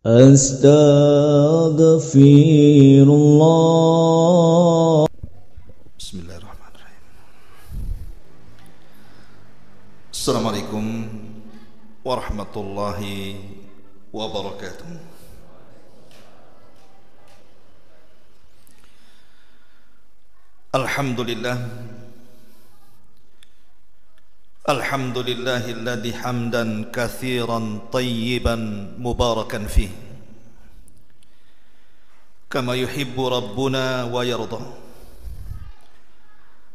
Astaghfirullah. Bismillahirrahmanirrahim. Assalamualaikum warahmatullahi wabarakatuh. Alhamdulillah. Alhamdulillahilladzi hamdan katsiran tayyiban mubarakan fih kama yuhibbu rabbuna wa yarda.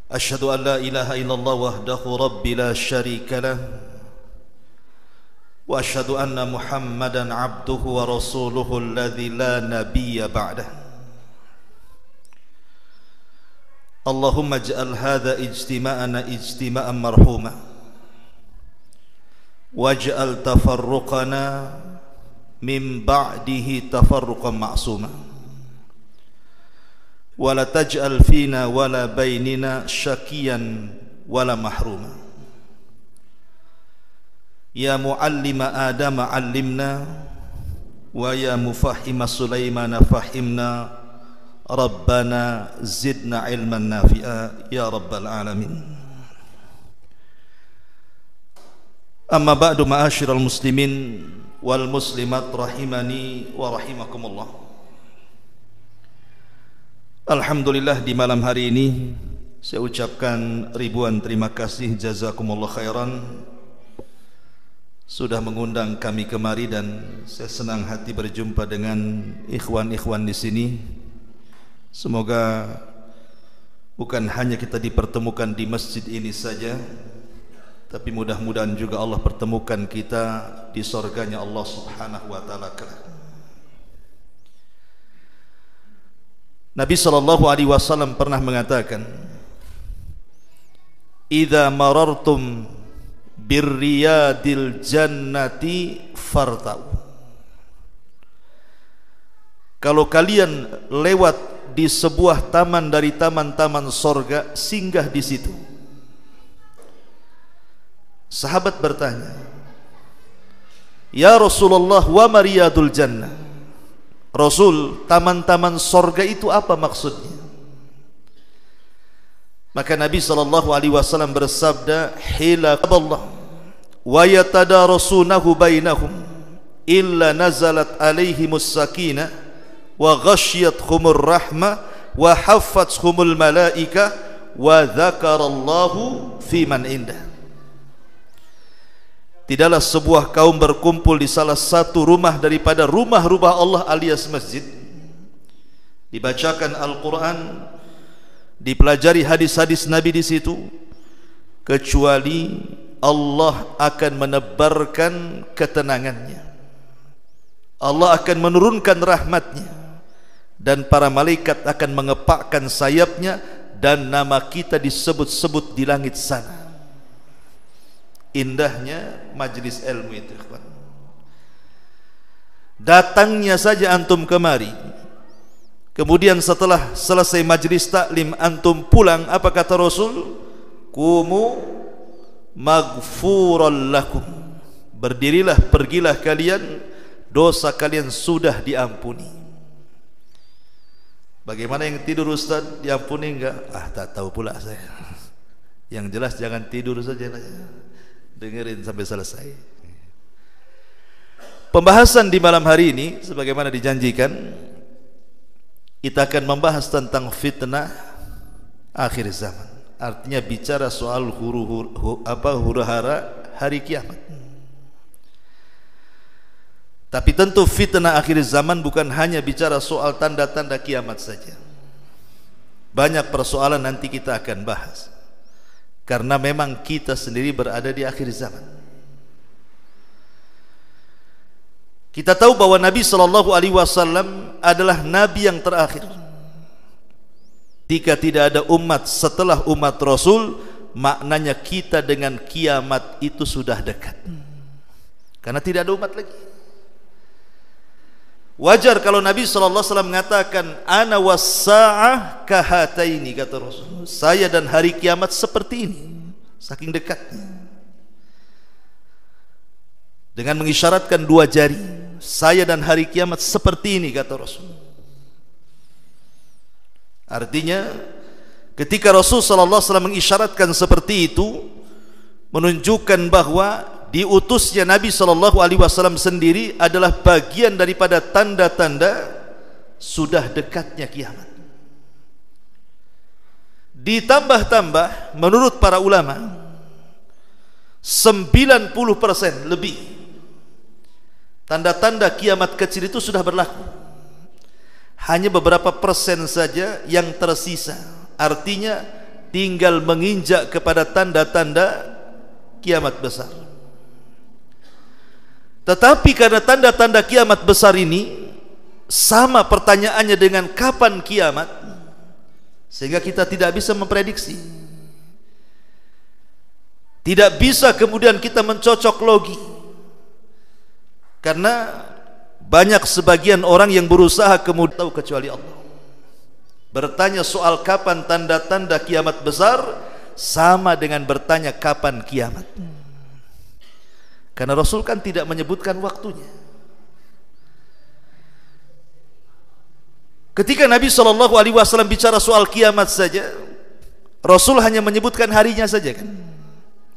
Asyhadu an la ilaha illallah wahdahu rabbi la syarika lah wa asyhadu anna Muhammadan abduhu wa rasuluhu alladzi la nabiyya ba'dah. Allahumma ij'al hadza ijtima'ana ijtima'an marhuma waj'al tafarruqana min ba'dihi tafarruqan ma'suma wa la taj'al fina wa la bainina syakiyan wa la mahruma. Ya muallima Adama 'allimna wa ya mufahhima Sulaimana fahimna Rabbana zidna ilman nafi'a ya rabbal alamin. Amma ba'du, ma'asyiral muslimin wal muslimat rahimani wa rahimakumullah. Alhamdulillah, di malam hari ini saya ucapkan ribuan terima kasih, jazakumullah khairan, sudah mengundang kami kemari, dan saya senang hati berjumpa dengan ikhwan-ikhwan di sini. Semoga bukan hanya kita dipertemukan di masjid ini saja, tapi mudah-mudahan juga Allah pertemukan kita di surganya Allah subhanahu wa ta'ala kelak. Nabi SAW pernah mengatakan, idza marartum birriyadil jannati fartau. Kalau kalian lewat di sebuah taman dari taman-taman sorga, singgah di situ. Sahabat bertanya, ya Rasulullah, wa mariyadul jannah? Rasul, taman-taman sorga itu apa maksudnya? Maka Nabi SAW bersabda, hilakallah wa yatadarasunahu bainahum illa nazalat alaihimus sakinah wa ghasyiyatuhumur rahmah wa haffathumul malaika wa dzakarallahu fi man indah. Tidaklah sebuah kaum berkumpul di salah satu rumah daripada rumah-rumah Allah alias masjid, dibacakan Al-Quran, dipelajari hadis-hadis Nabi di situ, kecuali Allah akan menebarkan ketenangannya, Allah akan menurunkan rahmatnya, dan para malaikat akan mengepakkan sayapnya, dan nama kita disebut-sebut di langit sana. Indahnya majlis ilmu itu, ikhwan. Datangnya saja antum kemari, kemudian setelah selesai majlis taklim antum pulang, apa kata Rasul? Kumu maghfuran lakum. Berdirilah, pergilah kalian, dosa kalian sudah diampuni. Bagaimana yang tidur Ustaz, diampuni enggak? Tak tahu pula saya. Yang jelas jangan tidur saja, dengerin sampai selesai. Pembahasan di malam hari ini, sebagaimana dijanjikan, kita akan membahas tentang fitnah akhir zaman. Artinya bicara soal huru-hara hari kiamat. Tapi tentu fitnah akhir zaman bukan hanya bicara soal tanda-tanda kiamat saja. Banyak persoalan nanti kita akan bahas, karena memang kita sendiri berada di akhir zaman. Kita tahu bahwa Nabi SAW adalah Nabi yang terakhir. Jika tidak ada umat setelah umat Rasul, maknanya kita dengan kiamat itu sudah dekat, karena tidak ada umat lagi. Wajar kalau Nabi SAW mengatakan, ana was-sa'ah kahataini, kata Rasul, saya dan hari kiamat seperti ini, saking dekatnya, dengan mengisyaratkan dua jari. saya dan hari kiamat seperti ini, kata Rasul. Artinya ketika Rasul sallallahu alaihi wasallam mengisyaratkan seperti itu, menunjukkan bahwa diutusnya Nabi sallallahu alaihi wasallam sendiri adalah bagian daripada tanda-tanda sudah dekatnya kiamat. Ditambah-tambah menurut para ulama 90% lebih tanda-tanda kiamat kecil itu sudah berlaku. Hanya beberapa persen saja yang tersisa. Artinya tinggal menginjak kepada tanda-tanda kiamat besar. Tetapi karena tanda-tanda kiamat besar ini sama pertanyaannya dengan kapan kiamat, sehingga kita tidak bisa memprediksi. Tidak bisa kemudian kita mencocok logi, karena banyak sebagian orang yang berusaha kemudian tahu kecuali Allah. Bertanya soal kapan tanda-tanda kiamat besar sama dengan bertanya kapan kiamat, karena Rasul kan tidak menyebutkan waktunya. Ketika Nabi SAW bicara soal kiamat saja, Rasul hanya menyebutkan harinya saja, kan?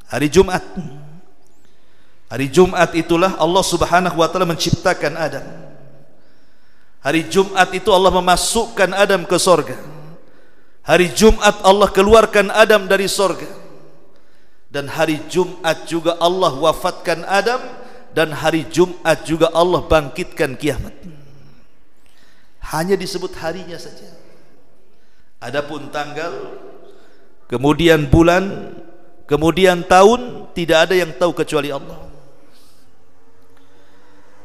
Hari Jumat. Hari Jumat itulah Allah Subhanahu wa taala menciptakan Adam. Hari Jumat itu Allah memasukkan Adam ke sorga. Hari Jumat Allah keluarkan Adam dari sorga. Dan hari Jumat juga Allah wafatkan Adam. Dan hari Jumat juga Allah bangkitkan kiamat. Hanya disebut harinya saja. Adapun tanggal, kemudian bulan, kemudian tahun, tidak ada yang tahu kecuali Allah.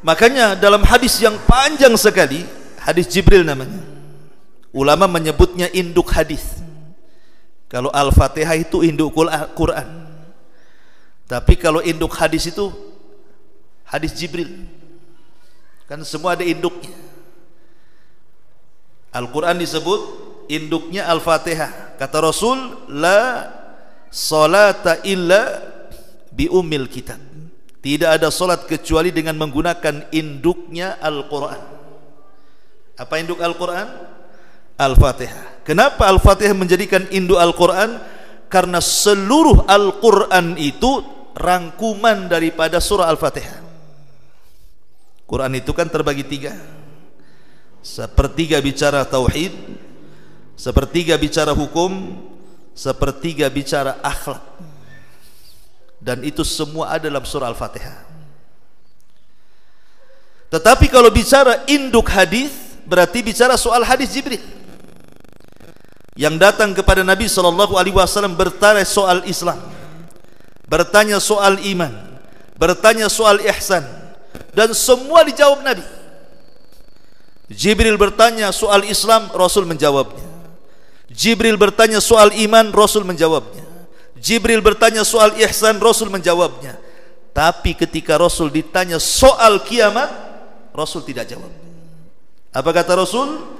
Makanya dalam hadis yang panjang sekali, hadis Jibril namanya, ulama menyebutnya induk hadis. Kalau Al-Fatihah itu induk Quran, tapi kalau induk hadis itu hadis Jibril. Kan semua ada induknya. Al-Quran disebut induknya Al-Fatihah. Kata Rasul, la salata illa bi ummil kitab. Tidak ada solat kecuali dengan menggunakan induknya Al-Quran. Apa induk Al-Quran? Al-Fatihah. Kenapa Al-Fatihah menjadikan induk Al-Quran? Karena seluruh Al-Quran itu rangkuman daripada surah Al-Fatihah. Quran itu kan terbagi tiga. Sepertiga bicara tauhid, sepertiga bicara hukum, sepertiga bicara akhlak. Dan itu semua ada dalam surah Al-Fatihah. Tetapi kalau bicara induk hadis, berarti bicara soal hadis Jibril yang datang kepada Nabi SAW bertanya soal Islam, bertanya soal iman, bertanya soal ihsan, dan semua dijawab Nabi. Jibril bertanya soal Islam, Rasul menjawabnya. Jibril bertanya soal iman, Rasul menjawabnya. Jibril bertanya soal ihsan, Rasul menjawabnya. Tapi ketika Rasul ditanya soal kiamat, Rasul tidak jawab. Apa kata Rasul?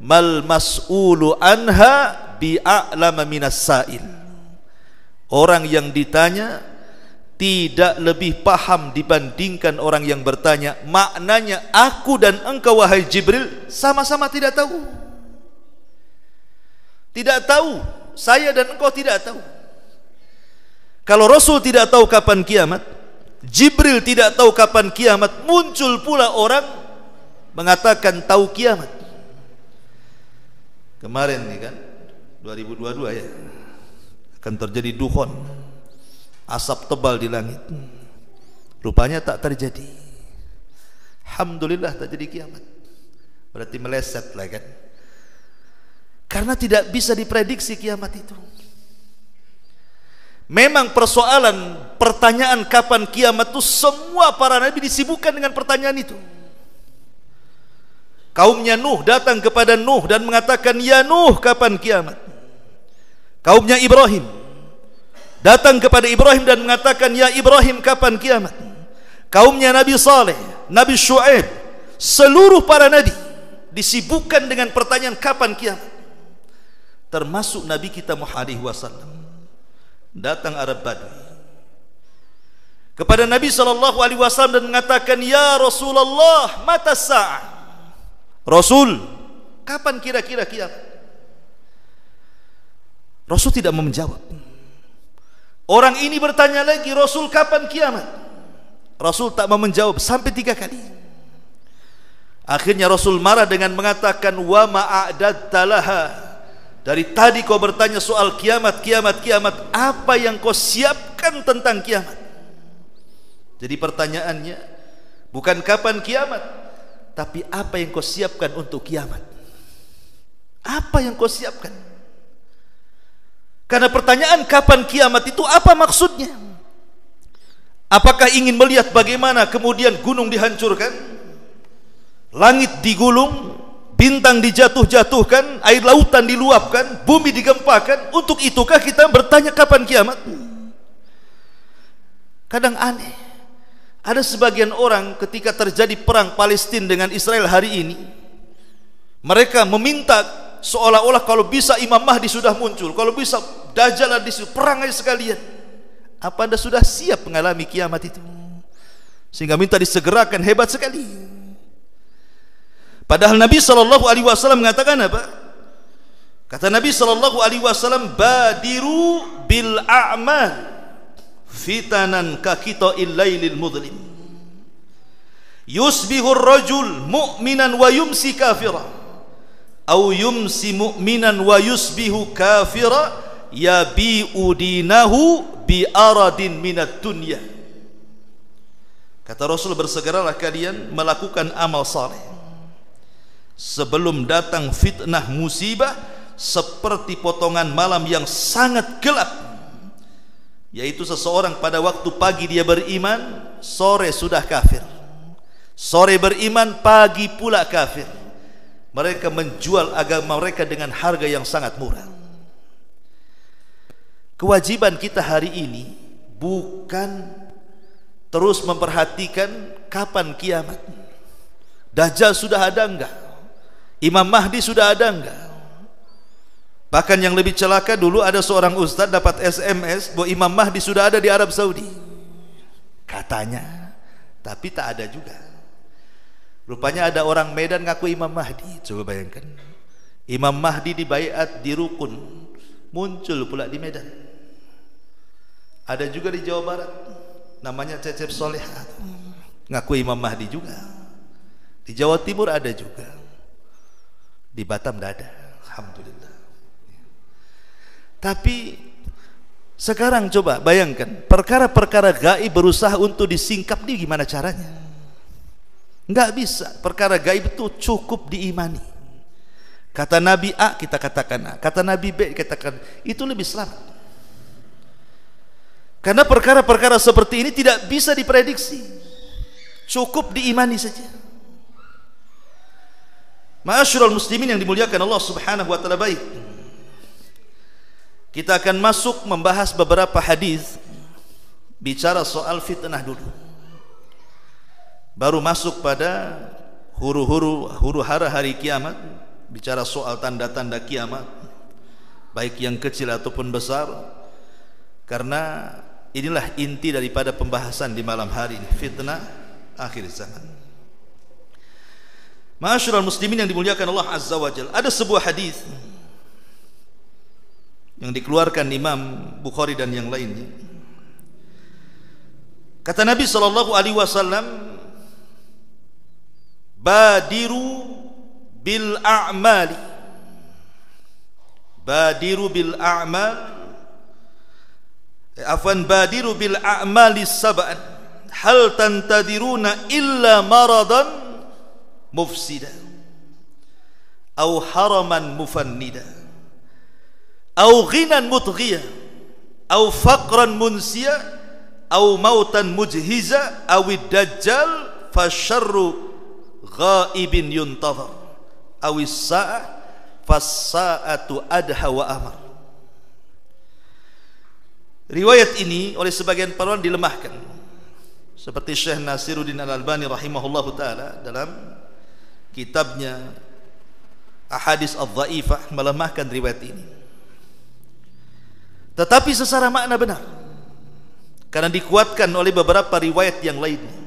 Mal mas'ulu anha bi'a'lama minas sa'il. Orang yang ditanya tidak lebih paham dibandingkan orang yang bertanya. Maknanya aku dan engkau wahai Jibril sama-sama tidak tahu. Tidak tahu. Saya dan engkau tidak tahu. Kalau Rasul tidak tahu kapan kiamat, Jibril tidak tahu kapan kiamat, muncul pula orang mengatakan tahu kiamat. Kemarin nih kan 2022 ya, akan terjadi dukhon, asap tebal di langit. Rupanya tak terjadi. Alhamdulillah tak jadi kiamat. Berarti meleset lah kan. Karena tidak bisa diprediksi kiamat itu. Memang persoalan pertanyaan kapan kiamat itu semua para nabi disibukkan dengan pertanyaan itu. Kaumnya Nuh datang kepada Nuh dan mengatakan, ya Nuh, kapan kiamat? Kaumnya Ibrahim datang kepada Ibrahim dan mengatakan, ya Ibrahim, kapan kiamat? Kaumnya Nabi Saleh, Nabi Syuaib, seluruh para nabi disibukkan dengan pertanyaan kapan kiamat. Termasuk Nabi kita Muhammad SAW. Datang Arab Badui. kepada Nabi SAW dan mengatakan, "Ya Rasulullah, mata sa'ah?" Rasul, kapan kira-kira kiamat? Rasul tidak mau menjawab. Orang ini bertanya lagi, "Rasul, kapan kiamat?" Rasul tak mau menjawab sampai 3 kali. Akhirnya Rasul marah dengan mengatakan, "Wa ma'adatta laha?" Dari tadi kau bertanya soal kiamat, apa yang kau siapkan tentang kiamat? Jadi pertanyaannya bukan kapan kiamat, tapi apa yang kau siapkan untuk kiamat? Apa yang kau siapkan? Karena pertanyaan kapan kiamat itu apa maksudnya? Apakah ingin melihat bagaimana kemudian gunung dihancurkan, langit digulung, bintang dijatuh-jatuhkan, air lautan diluapkan, bumi digempakan? Untuk itukah kita bertanya kapan kiamat? Kadang aneh, ada sebagian orang ketika terjadi perang Palestina dengan Israel hari ini, mereka meminta seolah-olah kalau bisa Imam Mahdi sudah muncul, kalau bisa Dajjal di situ, perang aja sekalian. Apa Anda sudah siap mengalami kiamat itu? Sehingga minta disegerakan, hebat sekali. Padahal Nabi SAW mengatakan apa? Kata Nabi SAW, "Badiru bil a'mal fitanan kakita'il lailil mudlim. Yusbihur rajul mu'minan wa yumsi kafira, au yumsi mu'minan wa yusbihu kafira, yabi'u dinahu bi aradin minat dunya." Kata Rasul, bersegeralah kalian melakukan amal saleh sebelum datang fitnah musibah seperti potongan malam yang sangat gelap, yaitu seseorang pada waktu pagi dia beriman, sore sudah kafir. Sore beriman, pagi pula kafir. Mereka menjual agama mereka dengan harga yang sangat murah. Kewajiban kita hari ini bukan terus memperhatikan kapan kiamat. Dajjal sudah ada enggak? Imam Mahdi sudah ada enggak? Bahkan yang lebih celaka, dulu ada seorang ustaz dapat SMS bahwa Imam Mahdi sudah ada di Arab Saudi. Katanya, tapi tak ada juga. Rupanya ada orang Medan ngaku Imam Mahdi. Coba bayangkan, Imam Mahdi dibaiat di Rukun, muncul pula di Medan. Ada juga di Jawa Barat, namanya Cecep Soleha, ngaku Imam Mahdi juga. Di Jawa Timur ada juga, di Batam tidak ada, alhamdulillah. Tapi sekarang coba bayangkan, perkara-perkara gaib berusaha untuk disingkap, ini gimana caranya? Enggak bisa. Perkara gaib itu cukup diimani. Kata Nabi A, kita katakan A. Kata Nabi B, kita katakan, itu lebih selamat. Karena perkara-perkara seperti ini tidak bisa diprediksi, cukup diimani saja. Ma'asyiral muslimin yang dimuliakan Allah Subhanahu wa taala, baik, kita akan masuk membahas beberapa hadis bicara soal fitnah dulu, baru masuk pada huru hara hari kiamat, bicara soal tanda-tanda kiamat, baik yang kecil ataupun besar. Karena inilah inti daripada pembahasan di malam hari ini, fitnah akhir zaman. Ma'asyiral muslimin yang dimuliakan Allah Azza wa Jalla, ada sebuah hadis yang dikeluarkan Imam Bukhari dan yang lainnya. Kata Nabi SAW, "Badiru bil a'mali." Badiru bil a'mal, afwan, badiru bil a'mali sab'an, hal tantadiruna illa maradan mufsida, au haraman mufannida, au ghinan mutghiya, au faqran munsiya, au mautan mujhiza, au dajjal fasyarru ghaibin yuntazar, au as-sa'ah fas-sa'atu adha wa amar. Riwayat ini oleh sebagian para ulama dilemahkan, seperti Syekh Nasiruddin Al-Albani rahimahullahu taala dalam kitabnya Ahadits Adh-Dhaifah melemahkan riwayat ini. Tetapi secara makna benar. karena dikuatkan oleh beberapa riwayat yang lainnya.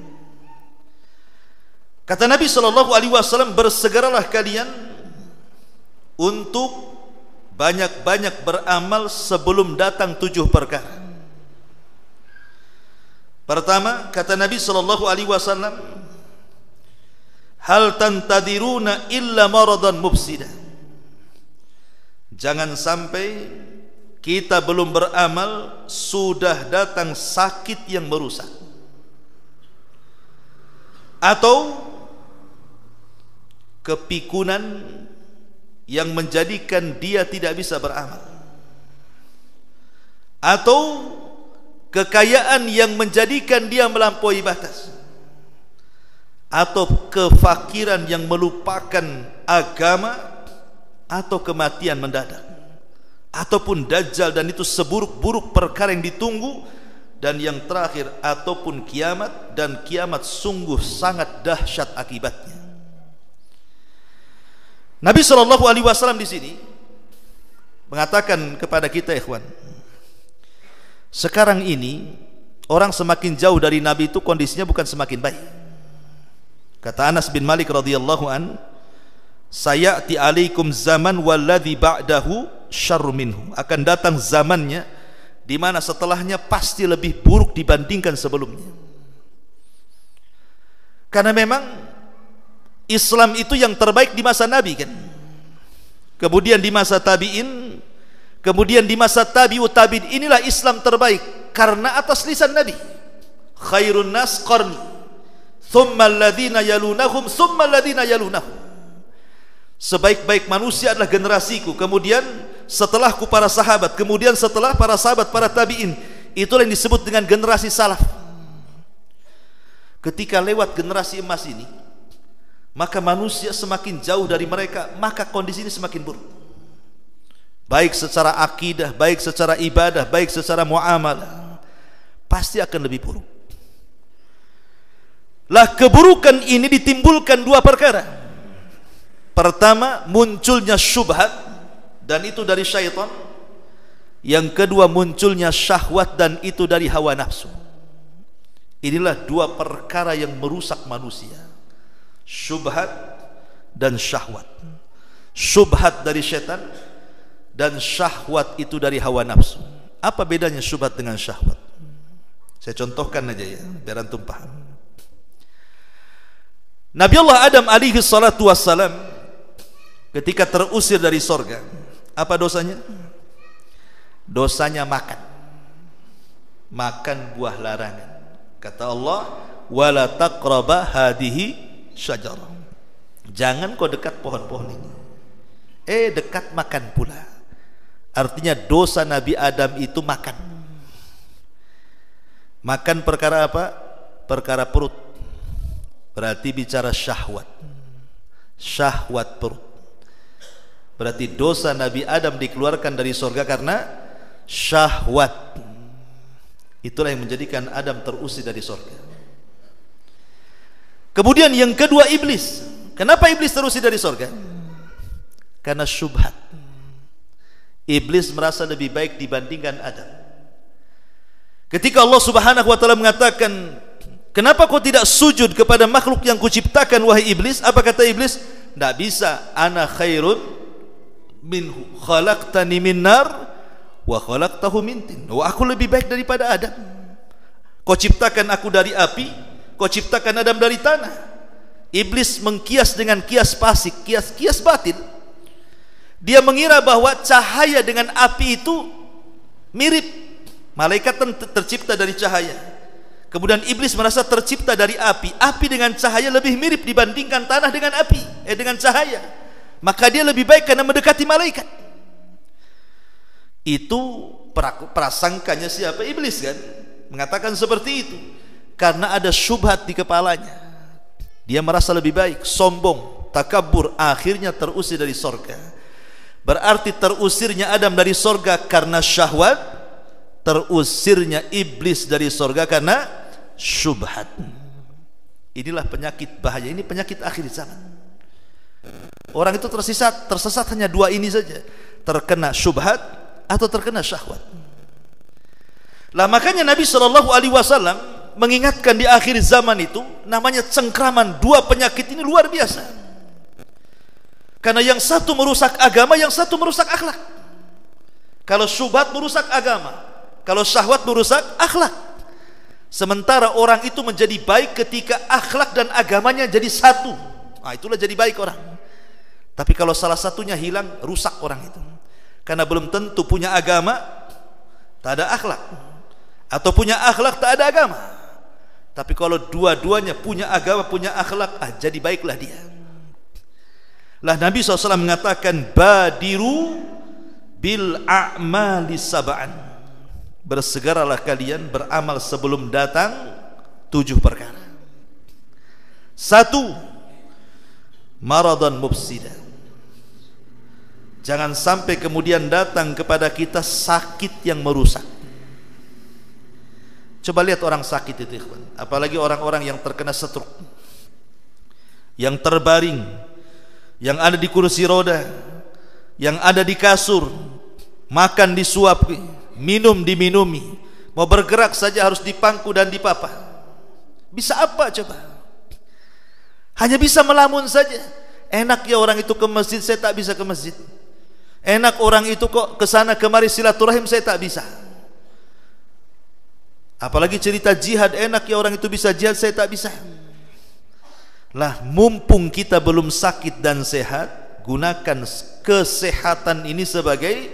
Kata Nabi SAW, bersegeralah kalian untuk banyak-banyak beramal sebelum datang 7 perkara. Pertama, kata Nabi SAW, hal tantadiruna illa maradan mufsida. Jangan sampai kita belum beramal sudah datang sakit yang merusak, atau kepikunan yang menjadikan dia tidak bisa beramal, atau kekayaan yang menjadikan dia melampaui batas, atau kefakiran yang melupakan agama, atau kematian mendadak, ataupun dajjal, dan itu seburuk-buruk perkara yang ditunggu. Dan yang terakhir, ataupun kiamat, dan kiamat sungguh sangat dahsyat akibatnya. Nabi SAW di sini mengatakan kepada kita, ikhwan, sekarang ini orang semakin jauh dari Nabi itu kondisinya bukan semakin baik. Kata Anas bin Malik radhiyallahu an, sayati alaikum zaman walladhi ba'dahu syarru minhu. Akan datang zamannya di mana setelahnya pasti lebih buruk dibandingkan sebelumnya. Karena memang Islam itu yang terbaik di masa Nabi kan. Kemudian di masa tabi'in, kemudian di masa tabi'ut tabi'in, inilah Islam terbaik karena atas lisan Nabi. Khairun nas qarni, thumma alladhina yalunahum, thumma alladhina yalunahum. Sebaik-baik manusia adalah generasiku, kemudian setelahku para sahabat, kemudian setelah para sahabat para tabi'in. Itulah yang disebut dengan generasi salaf. Ketika lewat generasi emas ini, maka manusia semakin jauh dari mereka, maka kondisi ini semakin buruk, baik secara akidah, baik secara ibadah, baik secara muamalah, pasti akan lebih buruk. Lah, keburukan ini ditimbulkan 2 perkara. Pertama, munculnya syubhat, dan itu dari syaitan. Yang kedua, munculnya syahwat, dan itu dari hawa nafsu. Inilah 2 perkara yang merusak manusia, syubhat dan syahwat. Syubhat dari syaitan, dan syahwat itu dari hawa nafsu. Apa bedanya syubhat dengan syahwat? Saya contohkan aja ya, biar antum paham. Nabi Allah Adam alaihi salatu wassalam ketika terusir dari sorga, apa dosanya? Dosanya makan buah larangan. Kata Allah, wala taqraba hadihi syajarah. Jangan kau dekat pohon-pohon ini. Dekat makan pula. Artinya dosa Nabi Adam itu makan. Makan perkara apa? Perkara perut. Berarti bicara syahwat. Syahwat perut. Berarti dosa Nabi Adam dikeluarkan dari surga karena syahwat. Itulah yang menjadikan Adam terusir dari surga. Kemudian yang kedua, iblis. Kenapa iblis terusir dari surga? Karena syubhat. Iblis merasa lebih baik dibandingkan Adam. Ketika Allah Subhanahu wa taala mengatakan, kenapa kau tidak sujud kepada makhluk yang kuciptakan wahai iblis? Apa kata iblis? Tidak bisa. Ana khairun minhu, khalaqtani min nar wa khalaqtahu min tin. Aku lebih baik daripada Adam. Kau ciptakan aku dari api, kau ciptakan Adam dari tanah. Iblis mengkias dengan kias fasik, kias batil. Dia mengira bahwa cahaya dengan api itu mirip. Malaikat tercipta dari cahaya. Kemudian iblis merasa tercipta dari api. Api dengan cahaya lebih mirip dibandingkan tanah dengan api, dengan cahaya. Maka dia lebih baik karena mendekati malaikat. Itu prasangkanya siapa? Iblis kan? Mengatakan seperti itu. Karena ada syubhat di kepalanya, dia merasa lebih baik, sombong, takabur, akhirnya terusir dari sorga. Berarti terusirnya Adam dari sorga karena syahwat, terusirnya iblis dari sorga karena syubhat. Inilah penyakit bahaya, ini penyakit akhir zaman. Orang itu tersesat hanya 2 ini saja, terkena syubhat atau terkena syahwat. Lah makanya Nabi SAW mengingatkan di akhir zaman itu namanya cengkraman. Dua penyakit ini luar biasa. Karena yang satu merusak agama, yang satu merusak akhlak. Kalau syubhat merusak agama, kalau syahwat merusak akhlak. Sementara orang itu menjadi baik ketika akhlak dan agamanya jadi satu. Nah, itulah jadi baik orang. Tapi kalau salah satunya hilang, rusak orang itu. Karena belum tentu punya agama tak ada akhlak, atau punya akhlak tak ada agama. Tapi kalau dua-duanya punya agama, punya akhlak, jadi baiklah dia. Lah Nabi SAW mengatakan, badiru bil a'mali sab'an, bersegeralah kalian beramal sebelum datang 7 perkara. 1, maradan mufsidan, jangan sampai kemudian datang kepada kita sakit yang merusak. Coba lihat orang sakit itu, ikhwan. Apalagi orang-orang yang terkena stroke, yang terbaring, yang ada di kursi roda, yang ada di kasur, makan disuapi, minum diminumi, mau bergerak saja harus dipangku dan dipapa. Bisa apa coba? Hanya bisa melamun saja. Enak ya orang itu ke masjid, saya tak bisa ke masjid. Enak orang itu kok kesana kemari silaturahim, saya tak bisa. Apalagi cerita jihad, enak ya orang itu bisa jihad, saya tak bisa. Lah mumpung kita belum sakit dan sehat, gunakan kesehatan ini sebagai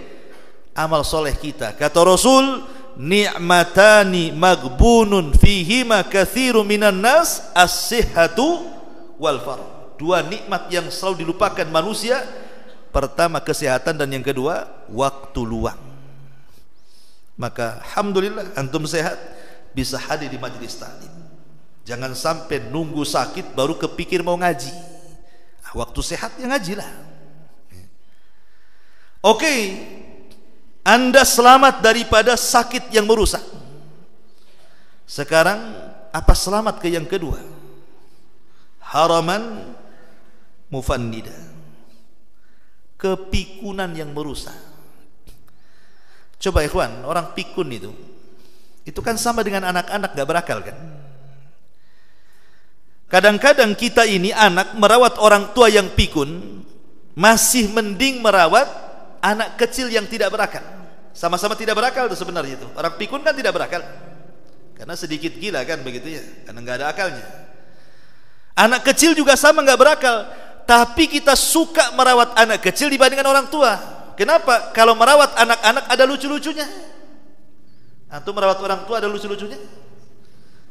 amal soleh kita. Kata Rasul, ni'matani maghbunun fihima katsiru minan nas, as-sihhatu wal faragh. 2 nikmat yang selalu dilupakan manusia. Pertama kesehatan, dan yang kedua waktu luang. Maka alhamdulillah antum sehat, bisa hadir di majelis taklim. Jangan sampai nunggu sakit baru kepikir mau ngaji. Waktu sehat ya ngajilah. Oke, Anda selamat daripada sakit yang merusak. Sekarang apa selamat ke yang kedua? Haraman mufannida, kepikunan yang merusak. Coba ikhwan, orang pikun itu kan sama dengan anak-anak gak berakal kan. Kadang-kadang kita ini anak merawat orang tua yang pikun masih mending merawat anak kecil yang tidak berakal. Sama-sama tidak berakal itu sebenarnya itu. Orang pikun kan tidak berakal karena sedikit gila kan begitu ya, karena gak ada akalnya. Anak kecil juga sama gak berakal, tapi kita suka merawat anak kecil dibandingkan orang tua. Kenapa? Kalau merawat anak-anak ada lucu-lucunya. Antum merawat orang tua ada lucu-lucunya?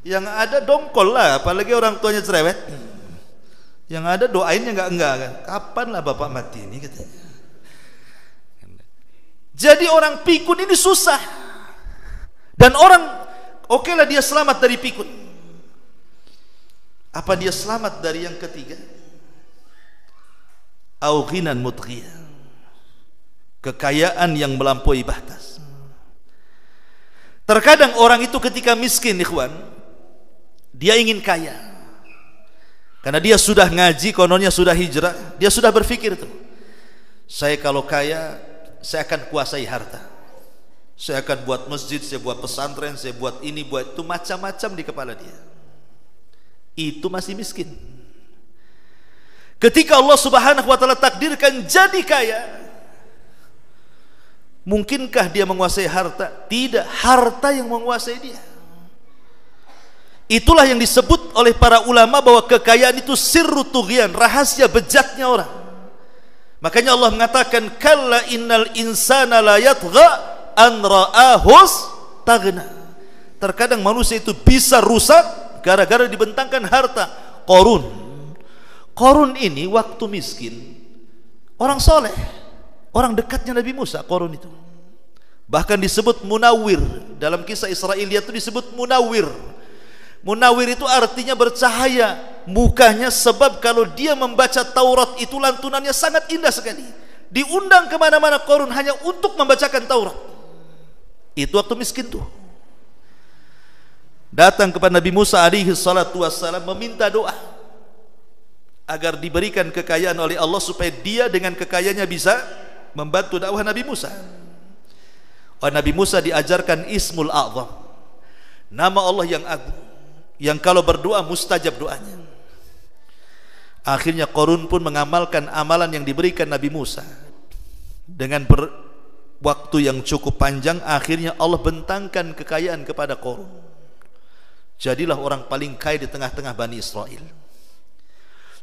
Yang ada dongkol lah, apalagi orang tuanya cerewet. Yang ada doainnya enggak kan. Kapan lah bapak mati ini katanya. Jadi orang pikun ini susah. Dan orang oke lah dia selamat dari pikun. Apa dia selamat dari yang ketiga? Au ghinan mutghiyah, kekayaan yang melampaui batas. Terkadang orang itu ketika miskin, ikhwan, dia ingin kaya. Karena dia sudah ngaji, kononnya sudah hijrah, dia sudah berpikir tuh, saya kalau kaya, saya akan kuasai harta. Saya akan buat masjid, saya buat pesantren, saya buat ini, buat itu, macam-macam di kepala dia. Itu masih miskin. Ketika Allah Subhanahu wa taala takdirkan jadi kaya, mungkinkah dia menguasai harta? Tidak, harta yang menguasai dia. Itulah yang disebut oleh para ulama bahwa kekayaan itu sirru tughyan, rahasia bejatnya orang. Makanya Allah mengatakan, kalla innal insana la yatgha an ra'ahus taghna. Terkadang manusia itu bisa rusak gara-gara dibentangkan harta. Qarun ini waktu miskin orang soleh, orang dekatnya Nabi Musa. Qarun itu bahkan disebut munawwir. Dalam kisah Israiliyat itu disebut munawwir. Munawwir itu artinya bercahaya mukanya, sebab kalau dia membaca Taurat itu lantunannya sangat indah sekali. Diundang kemana-mana Qarun hanya untuk membacakan Taurat. Itu waktu miskin tuh. Datang kepada Nabi Musa alaihi salatu wassalam meminta doa agar diberikan kekayaan oleh Allah supaya dia dengan kekayaannya bisa membantu dakwah Nabi Musa. Nabi Musa diajarkan Ismul A'zam, nama Allah yang agung, yang kalau berdoa mustajab doanya. Akhirnya Qarun pun mengamalkan amalan yang diberikan Nabi Musa. Dengan waktu yang cukup panjang, akhirnya Allah bentangkan kekayaan kepada Qarun. Jadilah orang paling kaya di tengah-tengah Bani Israel.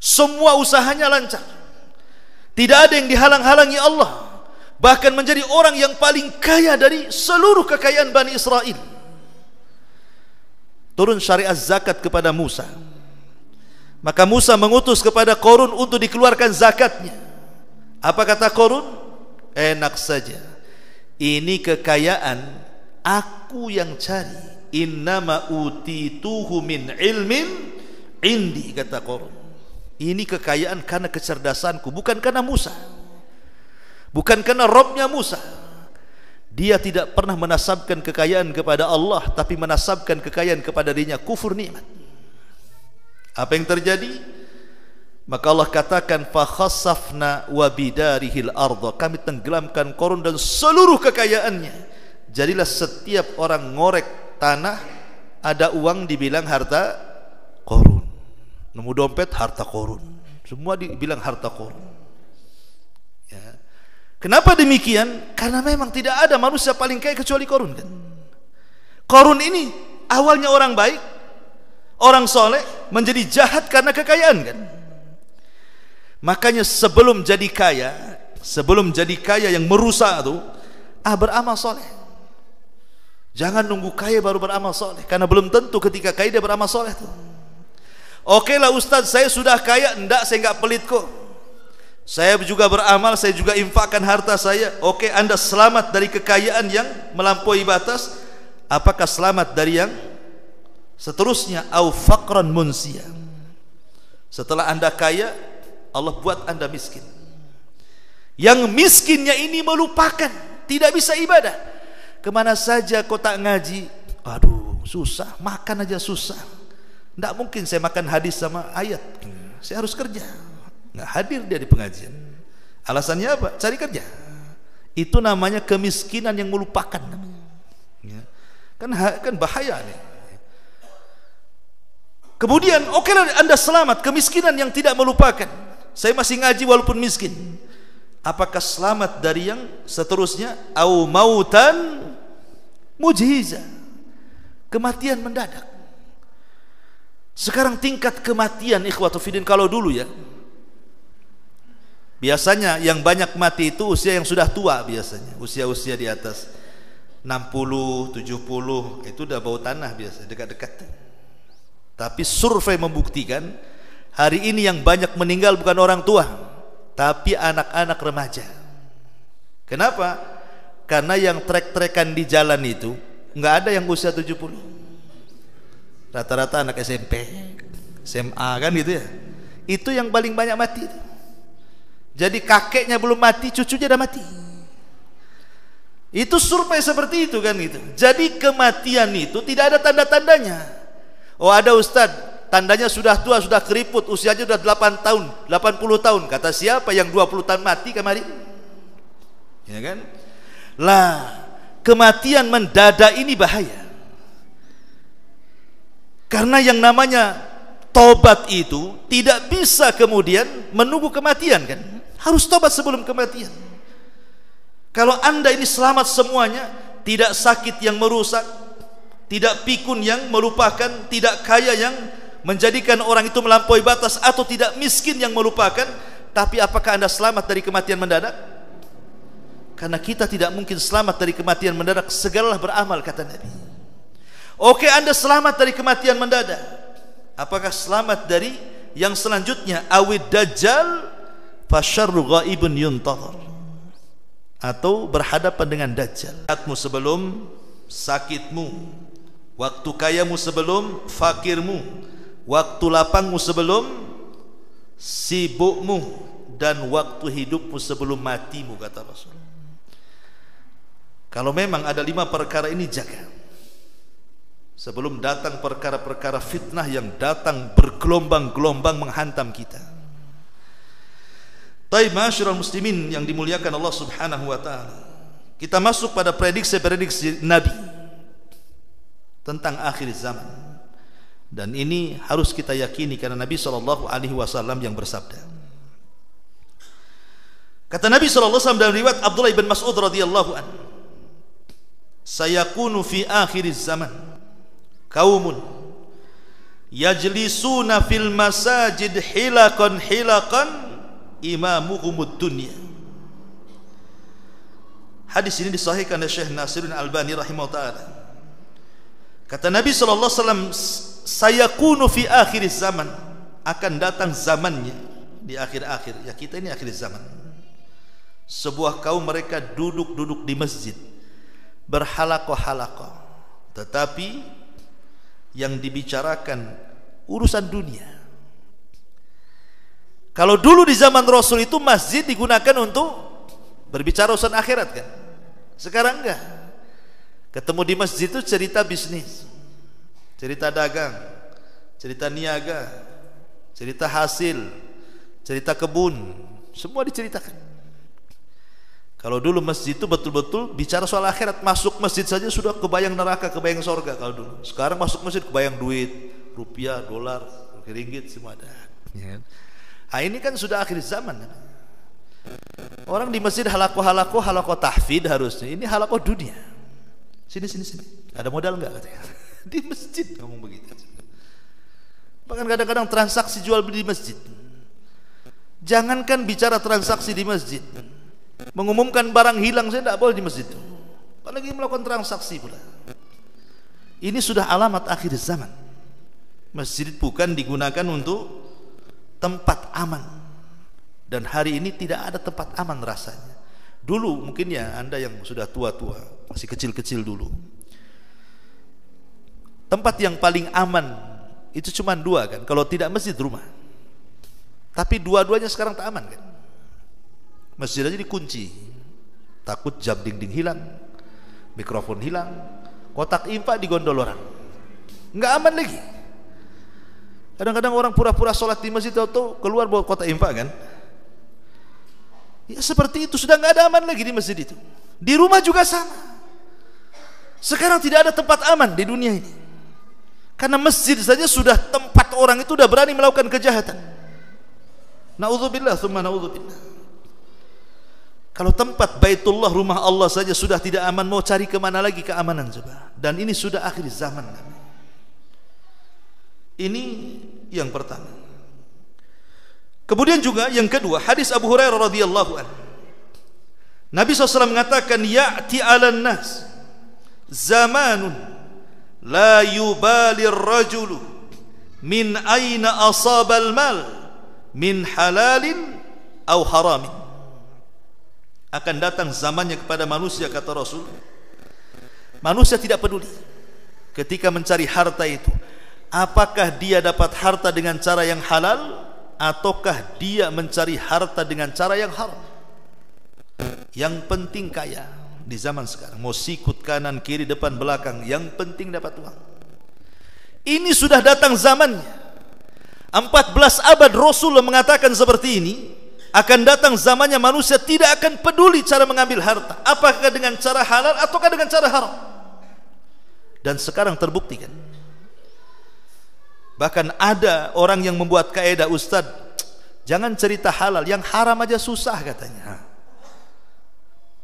Semua usahanya lancar, tidak ada yang dihalang-halangi Allah, bahkan menjadi orang yang paling kaya dari seluruh kekayaan Bani Israel. Turun syariat zakat kepada Musa, maka Musa mengutus kepada Qarun untuk dikeluarkan zakatnya. Apa kata Qarun? Enak saja, ini kekayaan aku yang cari. Innama utituhu min ilmin indi, kata Qarun. Ini kekayaan karena kecerdasanku, bukan karena Musa, bukan karena Robnya Musa. Dia tidak pernah menasabkan kekayaan kepada Allah, tapi menasabkan kekayaan kepada dirinya, kufur nikmat. Apa yang terjadi? Maka Allah katakan, fa khassafna wa bidarihil ardha, kami tenggelamkan Qarun dan seluruh kekayaannya. Jadilah setiap orang ngorek tanah, ada uang dibilang harta Qarun, nemu dompet harta Qarun, semua dibilang harta Qarun. Ya. Kenapa demikian? Karena memang tidak ada manusia paling kaya kecuali Qarun kan. Qarun ini awalnya orang baik, orang soleh, menjadi jahat karena kekayaan kan. Makanya sebelum jadi kaya yang merusak itu, beramal soleh. Jangan nunggu kaya baru beramal soleh, karena belum tentu ketika kaya dia beramal soleh tuh. Oke lah Ustaz, saya sudah kaya, enggak, saya enggak pelit kok. Saya juga beramal, saya juga infakkan harta saya. Oke, Anda selamat dari kekayaan yang melampaui batas. Apakah selamat dari yang seterusnya? Au faqran munsiya. Setelah Anda kaya, Allah buat Anda miskin. Yang miskinnya ini melupakan, tidak bisa ibadah. Kemana saja kau tak ngaji, aduh susah, makan aja susah. Tidak mungkin saya makan hadis sama ayat, saya harus kerja. Nggak hadir dia di pengajian. Alasannya apa? Cari kerja. Itu namanya kemiskinan yang melupakan. Ya. Kan bahaya nih. Kemudian oke lah Anda selamat, kemiskinan yang tidak melupakan. Saya masih ngaji walaupun miskin. Apakah selamat dari yang seterusnya? Au mautan mujhiza, kematian mendadak. Sekarang tingkat kematian ikhwatu fiddin, kalau dulu ya, biasanya yang banyak mati itu usia yang sudah tua, biasanya usia-usia di atas 60, 70, itu udah bau tanah biasa, dekat-dekat. Tapi survei membuktikan hari ini yang banyak meninggal bukan orang tua, tapi anak-anak remaja. Kenapa? Karena yang trek-trekan di jalan itu nggak ada yang usia 70. Rata-rata anak SMP, SMA kan gitu ya. Itu yang paling banyak mati itu. Jadi kakeknya belum mati, cucunya udah mati. Itu survei seperti itu kan gitu. Jadi kematian itu tidak ada tanda-tandanya. Oh ada Ustaz, tandanya sudah tua, sudah keriput, usianya sudah 8 tahun, 80 tahun. Kata siapa yang 20 tahun mati kemarin? Ya kan? Lah, kematian mendadak ini bahaya. Karena yang namanya tobat itu tidak bisa kemudian menunggu kematian kan? Harus tobat sebelum kematian. Kalau Anda ini selamat semuanya, tidak sakit yang merusak, tidak pikun yang melupakan, tidak kaya yang menjadikan orang itu melampaui batas, atau tidak miskin yang melupakan, tapi apakah Anda selamat dari kematian mendadak? Karena kita tidak mungkin selamat dari kematian mendadak, segeralah beramal kata Nabi. Oke, Anda selamat dari kematian mendadak, apakah selamat dari yang selanjutnya? Awid dajjal fasyarru ghaibun yuntadhar, atau berhadapan dengan dajjal. Sakitmu sebelum sakitmu, waktu kayamu sebelum fakirmu, waktu lapangmu sebelum sibukmu, dan waktu hidupmu sebelum matimu, kata Rasul. Kalau memang ada 5 perkara ini, jaga sebelum datang perkara-perkara fitnah yang datang bergelombang-gelombang menghantam kita. Taib ma'asyiral muslimin yang dimuliakan Allah Subhanahu wa taala. kita masuk pada prediksi-prediksi Nabi tentang akhir zaman. Dan ini harus kita yakini karena Nabi SAW yang bersabda. Kata Nabi SAW dalam riwayat Abdullah bin Mas'ud radhiyallahu anhu, sayakunu fi akhir zaman qaumun yajlisuna fil masajid hilaqan imamuhumud dunya. Hadis ini disahihkan oleh Syekh Nasiruddin Albani rahimahullah taala. Kata Nabi sallallahu alaihi wasallam, sayakunu fi akhir zaman, akan datang zamannya di akhir-akhir. Ya, kita ini akhir zaman. Sebuah kaum mereka duduk-duduk di masjid berhalaqah-halaqah, tetapi yang dibicarakan urusan dunia. Kalau dulu di zaman Rasul itu masjid digunakan untuk berbicara urusan akhirat kan. Sekarang enggak. Ketemu di masjid itu cerita bisnis, cerita dagang, cerita niaga, cerita hasil, cerita kebun, semua diceritakan. Kalau dulu masjid itu betul-betul bicara soal akhirat, masuk masjid saja sudah kebayang neraka, kebayang surga kalau dulu. Sekarang masuk masjid kebayang duit, rupiah, dolar, ringgit, semua ada. Nah, ini kan sudah akhir zaman. Orang di masjid halaqah tahfidz harusnya. Ini halaqah dunia. Sini. Ada modal enggak katanya? Di masjid ngomong begitu. Bahkan kadang-kadang transaksi jual beli di masjid. Jangankan bicara transaksi di masjid, mengumumkan barang hilang saya tidak boleh di masjid itu. Apalagi melakukan transaksi pula. Ini sudah alamat akhir zaman. Masjid bukan digunakan untuk tempat aman. Dan hari ini tidak ada tempat aman rasanya. Dulu mungkin ya Anda yang sudah tua-tua, masih kecil-kecil dulu, tempat yang paling aman itu cuma dua kan. Kalau tidak masjid, rumah. Tapi dua-duanya sekarang tak aman kan. Masjid aja dikunci, takut jam dinding hilang, mikrofon hilang, kotak infak digondol orang, nggak aman lagi. Kadang-kadang orang pura-pura sholat di masjid atau keluar bawa kotak infak kan. Ya seperti itu, sudah nggak ada aman lagi di masjid itu. Di rumah juga sama. Sekarang tidak ada tempat aman di dunia ini, karena masjid saja sudah tempat orang itu sudah berani melakukan kejahatan. Na'udzubillah tsumma na'udzubillah. Kalau tempat Baitullah, rumah Allah saja sudah tidak aman, mau cari kemana lagi keamanan coba? Dan ini sudah akhir zaman. Ini yang pertama. Kemudian juga yang kedua, hadis Abu Hurairah radhiyallahu anhu. Nabi SAW mengatakan, ya'ti 'alan nas zamanun la yubalir rajulu min aina asabal mal min halalin aw haramin. Akan datang zamannya kepada manusia, kata Rasul, manusia tidak peduli ketika mencari harta itu, apakah dia dapat harta dengan cara yang halal ataukah dia mencari harta dengan cara yang haram. Yang penting kaya di zaman sekarang, mau sikut kanan kiri depan belakang, yang penting dapat uang. Ini sudah datang zamannya. 14 abad Rasulullah mengatakan seperti ini. Akan datang zamannya manusia tidak akan peduli cara mengambil harta, apakah dengan cara halal ataukah dengan cara haram. Dan sekarang terbukti kan. Bahkan ada orang yang membuat kaidah, Ustadz, jangan cerita halal, yang haram aja susah katanya.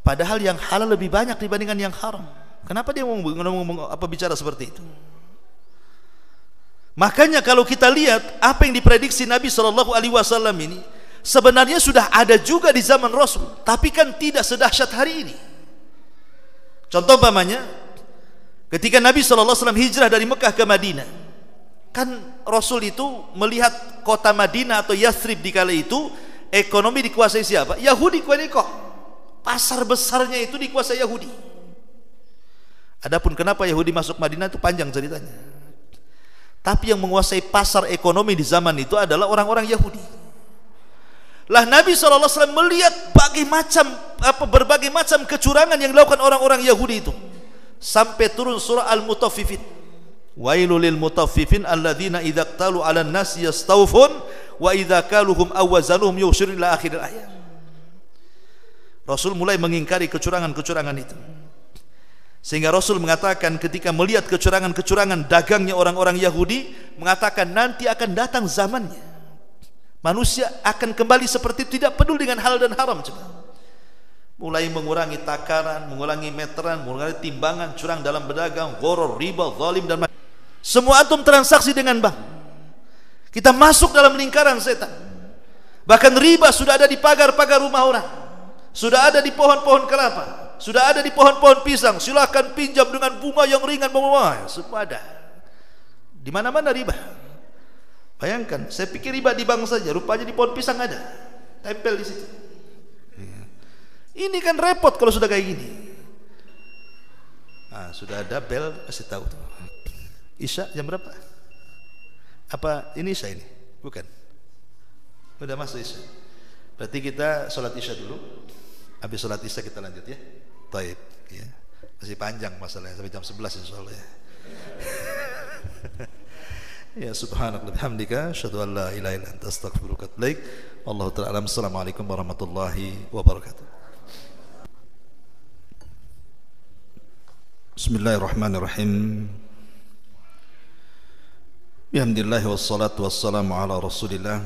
Padahal yang halal lebih banyak dibandingkan yang haram. Kenapa dia ngomong bicara seperti itu? Makanya kalau kita lihat apa yang diprediksi Nabi SAW ini, sebenarnya sudah ada juga di zaman Rasul, tapi kan tidak sedahsyat hari ini. Contoh umpamanya, ketika Nabi SAW hijrah dari Mekah ke Madinah, kan Rasul itu melihat kota Madinah atau Yathrib di kala itu ekonomi dikuasai siapa? Yahudi kuaniko. Pasar besarnya itu dikuasai Yahudi. Adapun kenapa Yahudi masuk Madinah itu panjang ceritanya. Tapi yang menguasai pasar ekonomi di zaman itu adalah orang-orang Yahudi. Lah Nabi SAW melihat berbagai macam kecurangan yang dilakukan orang-orang Yahudi itu, sampai turun surah Al-Mutaffifin. Wailul lil mutaffifin alladzina idza qtalu 'alan nasi yastawfun wa idza kaluhum aw wazanuhum yukhsirun ila akhir ayat. Rasul mulai mengingkari kecurangan-kecurangan itu. Sehingga Rasul mengatakan ketika melihat kecurangan-kecurangan dagangnya orang-orang Yahudi, mengatakan nanti akan datang zamannya manusia akan kembali seperti itu, tidak peduli dengan halal dan haram. Coba. Mulai mengurangi takaran, mengurangi meteran, mengurangi timbangan, curang dalam berdagang, gharar, riba, zalim dan semua antum transaksi dengan bank. Kita masuk dalam lingkaran setan. Bahkan riba sudah ada di pagar-pagar rumah orang, sudah ada di pohon-pohon kelapa, sudah ada di pohon-pohon pisang. Silakan pinjam dengan bunga yang ringan, semua ada. Di mana-mana riba. Bayangkan, saya pikir riba di bank saja, rupanya di pohon pisang ada, tempel di situ. Ini kan repot kalau sudah kayak gini. Nah, sudah ada bel, kasih tahu tuh. Isya jam berapa? Apa ini Isya ini? Bukan. Udah masuk Isya. Berarti kita sholat Isya dulu. Habis sholat Isya kita lanjut ya. Taib. Ya. Masih panjang masalahnya sampai jam 11 insyaallah ya. Ya subhanallah bihamdika asyhadu an la ilaha illa anta astaghfiruka wa atubu ilaik. Wallahu ta'ala alam. Assalamualaikum warahmatullahi wabarakatuh. Bismillahirrahmanirrahim. Bihamdillah wassalatu wassalamu ala Rasulillah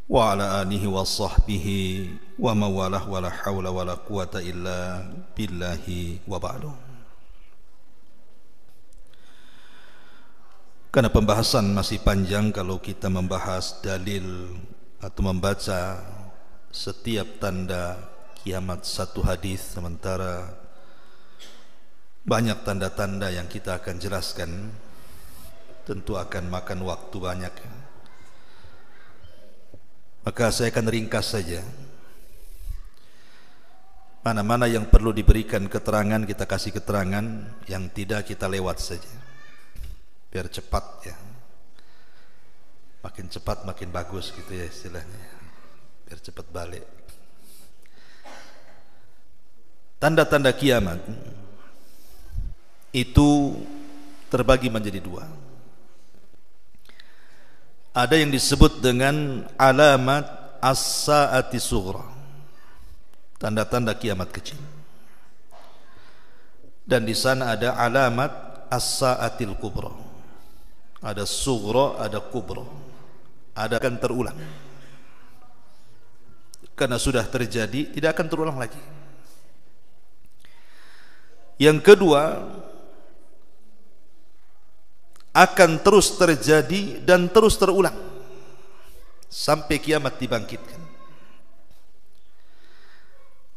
wa ala alihi wa sahbihi wa mawalah wa la hawla wa la quwata illa billahi wa ba'du. Karena pembahasan masih panjang kalau kita membahas dalil atau membaca setiap tanda kiamat satu hadis, sementara banyak tanda-tanda yang kita akan jelaskan, tentu akan makan waktu banyak. Maka saya akan ringkas saja. Mana-mana yang perlu diberikan keterangan kita kasih keterangan, yang tidak kita lewat saja. Biar cepat ya. Makin cepat makin bagus gitu ya istilahnya. Biar cepat balik. Tanda-tanda kiamat itu terbagi menjadi dua. Ada yang disebut dengan alamat as-saati sughra, tanda-tanda kiamat kecil. Dan di sana ada alamat as-saatil kubra. Ada sughra, ada kubra. Ada akan terulang. Karena sudah terjadi, tidak akan terulang lagi. Yang kedua, akan terus terjadi dan terus terulang sampai kiamat dibangkitkan.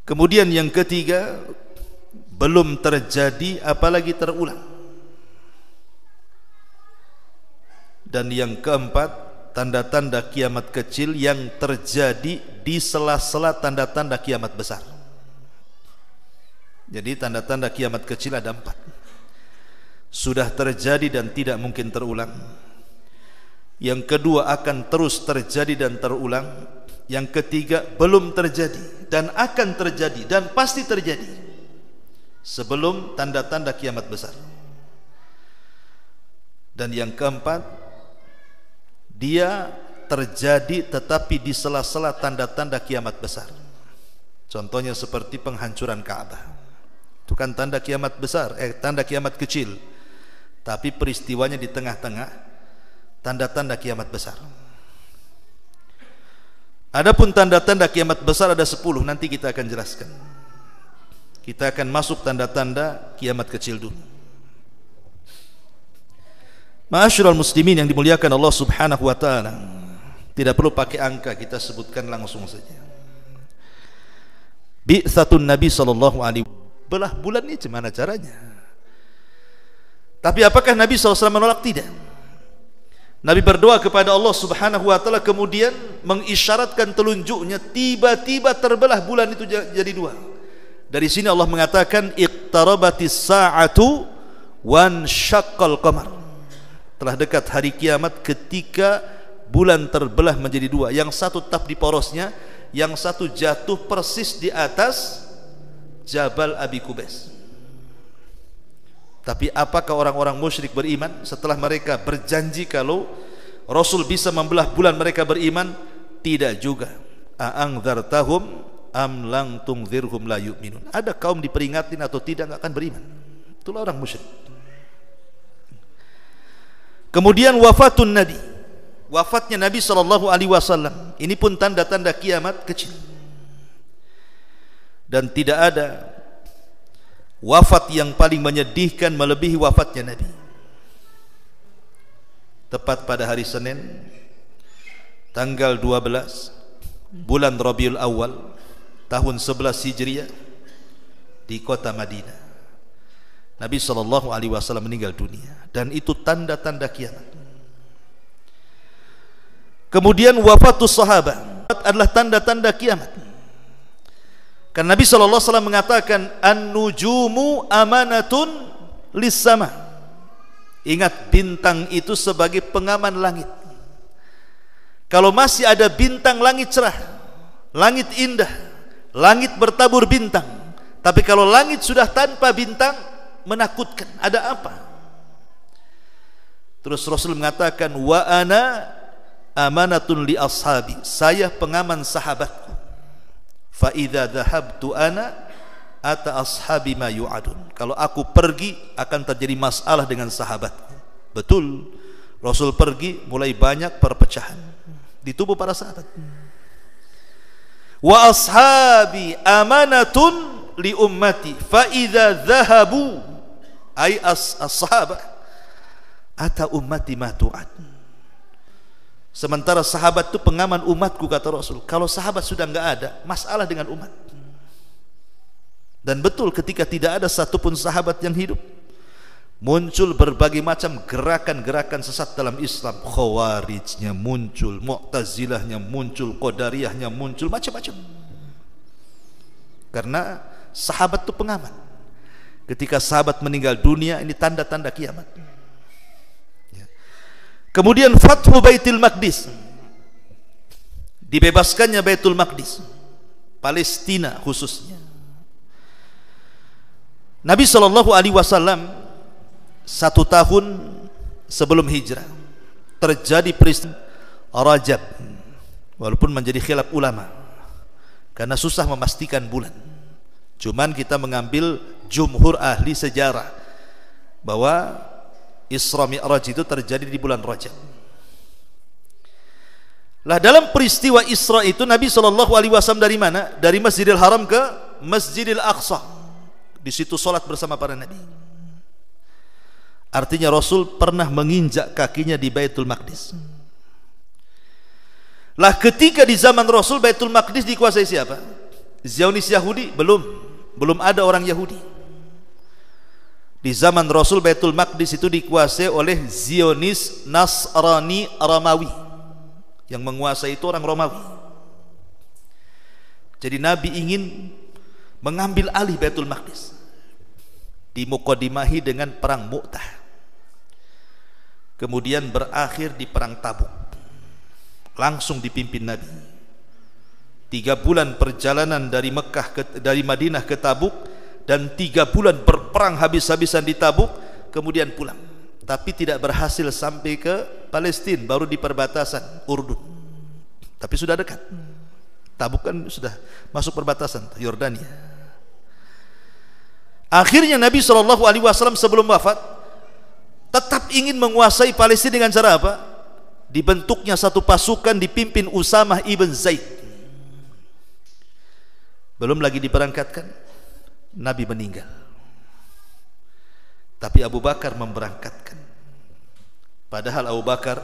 Kemudian yang ketiga, belum terjadi apalagi terulang. Dan yang keempat, tanda-tanda kiamat kecil yang terjadi di sela-sela tanda-tanda kiamat besar. Jadi tanda-tanda kiamat kecil ada 4. Sudah terjadi dan tidak mungkin terulang. Yang kedua, akan terus terjadi dan terulang. Yang ketiga, belum terjadi dan akan terjadi dan pasti terjadi sebelum tanda-tanda kiamat besar. Dan yang keempat, dia terjadi tetapi di sela-sela tanda-tanda kiamat besar. Contohnya seperti penghancuran Ka'bah. Itu kan tanda kiamat besar, tanda kiamat kecil. Tapi peristiwanya di tengah-tengah tanda-tanda kiamat besar. Adapun tanda-tanda kiamat besar ada 10, nanti kita akan jelaskan. Kita akan masuk tanda-tanda kiamat kecil dulu. Ma'asyiral muslimin yang dimuliakan Allah Subhanahu wa taala. Tidak perlu pakai angka, kita sebutkan langsung saja. Bi'tsatun Nabi sallallahu alaihi wasallam. Belah bulan ini gimana caranya? Tapi apakah Nabi SAW menolak? Tidak. Nabi berdoa kepada Allah Subhanahu wa taala, kemudian mengisyaratkan telunjuknya, tiba-tiba terbelah bulan itu jadi 2. Dari sini Allah mengatakan iqtarabatis sa'atu wan syaqqal qamar. Telah dekat hari kiamat ketika bulan terbelah menjadi 2. Yang satu tetap di porosnya, yang satu jatuh persis di atas Jabal Abi Kubais. Tapi apakah orang-orang musyrik beriman setelah mereka berjanji kalau Rasul bisa membelah bulan, mereka beriman? Tidak juga. A'angdzartahum am lang tungzirhum la yu'minun. Ada kaum diperingatin atau tidak enggak akan beriman. Itulah orang musyrik. Kemudian wafatun Nabi, wafatnya Nabi SAW, ini pun tanda-tanda kiamat kecil. Dan tidak ada wafat yang paling menyedihkan melebihi wafatnya Nabi. Tepat pada hari Senin tanggal 12 bulan Rabiul Awal tahun 11 Hijriah di kota Madinah, Nabi SAW meninggal dunia, dan itu tanda-tanda kiamat. Kemudian wafatus sahabat adalah tanda-tanda kiamat. Karena Nabi SAW mengatakan an-nujumu amanatun lis-sama. Ingat, bintang itu sebagai pengaman langit. Kalau masih ada bintang, langit cerah, langit indah, langit bertabur bintang. Tapi kalau langit sudah tanpa bintang, menakutkan. Ada apa? Terus Rasul mengatakan, wa ana amanatun li ashabi, saya pengaman sahabatku. Fa idza dhahabtu ana ata ashabi ma yu'adun. Kalau aku pergi akan terjadi masalah dengan sahabatku. Betul, Rasul pergi, mulai banyak perpecahan di tubuh para sahabat. Wa ashabi amanatun li ummati fa idza dhahabu ay as-sahabah ata ummati ma tu'ad. Sementara sahabat itu pengaman umatku, kata Rasul. Kalau sahabat sudah enggak ada, masalah dengan umat. Dan betul, ketika tidak ada satupun sahabat yang hidup, muncul berbagai macam gerakan-gerakan sesat dalam Islam. Khawarijnya muncul, Mu'tazilahnya muncul, Qadariyahnya muncul, macam-macam. Karena sahabat itu pengaman. Ketika sahabat meninggal dunia, ini tanda-tanda kiamat. Kemudian Fathu Baitul Maqdis, dibebaskannya Baitul Maqdis, Palestina khususnya. Nabi SAW 1 tahun sebelum hijrah terjadi peristiwa Rajab, walaupun menjadi khilaf ulama karena susah memastikan bulan. Cuman kita mengambil jumhur ahli sejarah bahwa Isra Mi'raj itu terjadi di bulan Rajab. Lah, dalam peristiwa Isra itu Nabi SAW dari mana? Dari Masjidil Haram ke Masjidil Aqsa. Di situ sholat bersama para nabi. Artinya Rasul pernah menginjak kakinya di Baitul Maqdis. Lah, ketika di zaman Rasul Baitul Maqdis dikuasai siapa? Zionis Yahudi? Belum ada orang Yahudi. Di zaman Rasul Baitul Maqdis itu dikuasai oleh Zionis Nasrani Romawi. Yang menguasai itu orang Romawi. Jadi Nabi ingin mengambil alih Baitul Maqdis. Dimukodimahi dengan perang Mu'tah. Kemudian berakhir di perang Tabuk. Langsung dipimpin Nabi. 3 bulan perjalanan dari Madinah ke Tabuk, dan 3 bulan berperang habis-habisan di Tabuk, kemudian pulang. Tapi tidak berhasil sampai ke Palestina, baru di perbatasan Urdun. Tapi sudah dekat. Tabuk kan sudah masuk perbatasan Yordania. Akhirnya Nabi SAW sebelum wafat tetap ingin menguasai Palestina dengan cara apa? Dibentuknya satu pasukan dipimpin Usamah ibn Zaid. Belum lagi diberangkatkan, Nabi meninggal. Tapi Abu Bakar memberangkatkan. Padahal Abu Bakar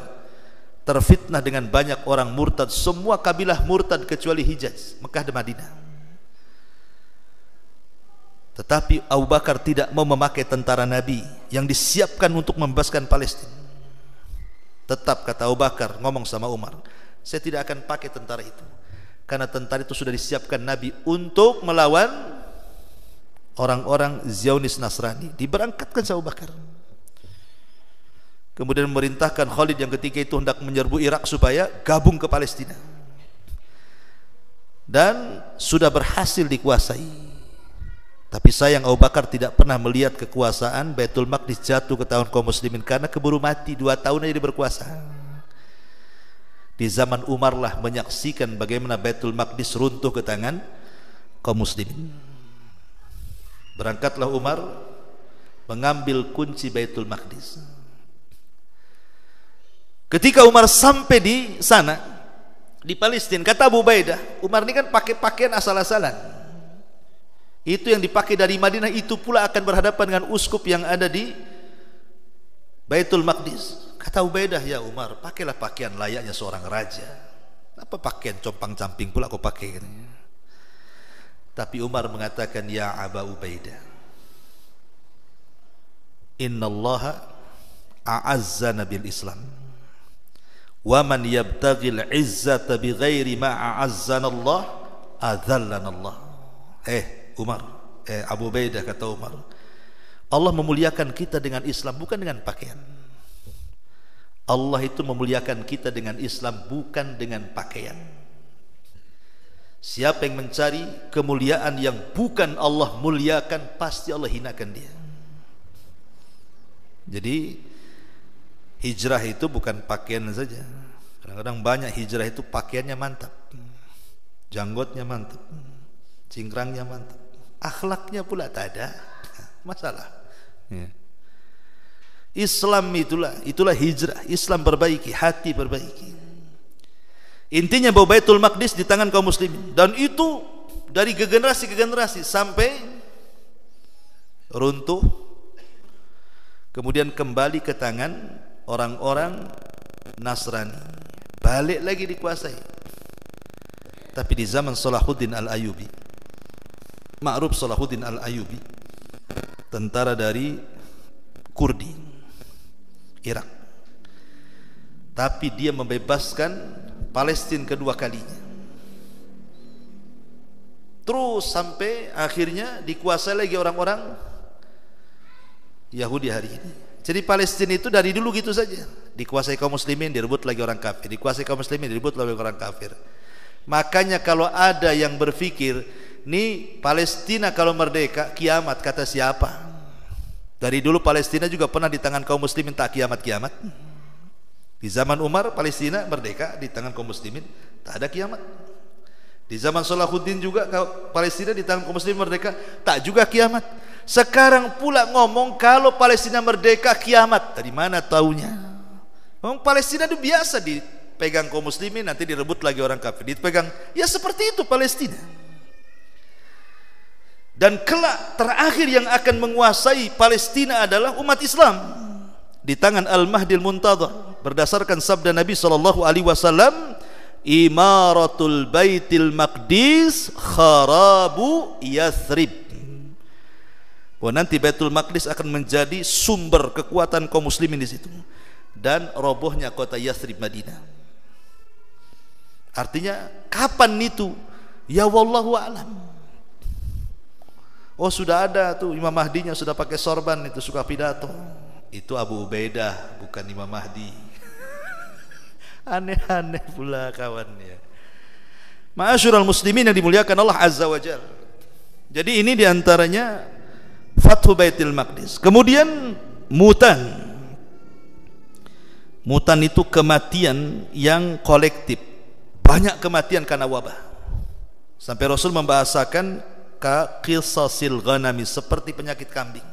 terfitnah dengan banyak orang murtad, semua kabilah murtad kecuali Hijaz, Mekah dan Madinah. Tetapi Abu Bakar tidak mau memakai tentara Nabi yang disiapkan untuk membebaskan Palestina. Tetap kata Abu Bakar, ngomong sama Umar, saya tidak akan pakai tentara itu, karena tentara itu sudah disiapkan Nabi untuk melawan orang-orang Zionis Nasrani. Diberangkatkan Abu Bakar. Kemudian memerintahkan Khalid yang ketika itu hendak menyerbu Irak supaya gabung ke Palestina. Dan sudah berhasil dikuasai. Tapi sayang Abu Bakar tidak pernah melihat kekuasaan Baitul Maqdis jatuh ke tangan kaum muslimin, karena keburu mati 2 tahun aja dia berkuasa. Di zaman Umar lah menyaksikan bagaimana Baitul Maqdis runtuh ke tangan kaum muslimin. Berangkatlah Umar mengambil kunci Baitul Maqdis. Ketika Umar sampai di sana, di Palestina, kata Abu Ubaidah, Umar ini kan pakai pakaian asal-asalan. Itu yang dipakai dari Madinah, itu pula akan berhadapan dengan uskup yang ada di Baitul Maqdis. Kata Ubaidah, ya Umar, pakailah pakaian layaknya seorang raja. Apa pakaian compang-camping pula kau pakai? Tapi Umar mengatakan, ya Aba Ubaidah, innallaha a'azzana bil Islam, wa man yabtaghil izzata bighairi ma a'azzana Allah adzallana Allah. Umar, Abu Ubaidah, kata Umar, Allah memuliakan kita dengan Islam, bukan dengan pakaian. Allah itu memuliakan kita dengan Islam, bukan dengan pakaian. Siapa yang mencari kemuliaan yang bukan Allah muliakan, pasti Allah hinakan dia. Jadi hijrah itu bukan pakaian saja. Kadang-kadang banyak hijrah itu pakaiannya mantap, janggotnya mantap, cingkrangnya mantap, akhlaknya pula tak ada masalah. Islam itulah hijrah. Islam perbaiki, hati perbaiki. Intinya bahwa Baitul Maqdis di tangan kaum muslimin, dan itu dari generasi ke generasi sampai runtuh, kemudian kembali ke tangan orang-orang Nasrani, balik lagi dikuasai. Tapi di zaman Salahuddin Al-Ayyubi, ma'ruf Salahuddin Al-Ayyubi, tentara dari Kurdi, Irak, tapi dia membebaskan Palestina kedua kalinya, terus sampai akhirnya dikuasai lagi orang-orang Yahudi hari ini. Jadi Palestina itu dari dulu gitu saja, dikuasai kaum muslimin, direbut lagi orang kafir, dikuasai kaum muslimin, direbut lagi orang kafir. Makanya kalau ada yang berpikir, nih Palestina kalau merdeka kiamat, kata siapa? Dari dulu Palestina juga pernah di tangan kaum muslimin, tak kiamat-kiamat. Di zaman Umar Palestina merdeka di tangan kaum muslimin, tak ada kiamat. Di zaman Salahuddin juga Palestina di tangan kaum muslimin merdeka, tak juga kiamat. Sekarang pula ngomong kalau Palestina merdeka kiamat. Dari mana taunya? Ngomong Palestina itu biasa dipegang kaum muslimin, nanti direbut lagi orang kafir, dipegang. Ya seperti itu Palestina. Dan kelak terakhir yang akan menguasai Palestina adalah umat Islam di tangan Al-Mahdil Muntadhar, berdasarkan sabda Nabi SAW, imaratul Baitil Maqdis kharabu Yathrib. Wah, nanti Baitul Maqdis akan menjadi sumber kekuatan kaum muslimin di situ, dan robohnya kota Yathrib Madinah. Artinya kapan itu? Ya wallahu a'lam. Oh sudah ada tuh Imam Mahdinya, sudah pakai sorban, itu suka pidato. Itu Abu Ubaidah, bukan Imam Mahdi. Aneh-aneh pula kawannya. Ma'asyiral muslimin yang dimuliakan Allah Azza wa Jalla. Jadi ini diantaranya Fathu Baitul Maqdis. Kemudian Mutan. Mutan itu kematian yang kolektif. Banyak kematian karena wabah. Sampai Rasul membahasakan qisasil ghanami, seperti penyakit kambing.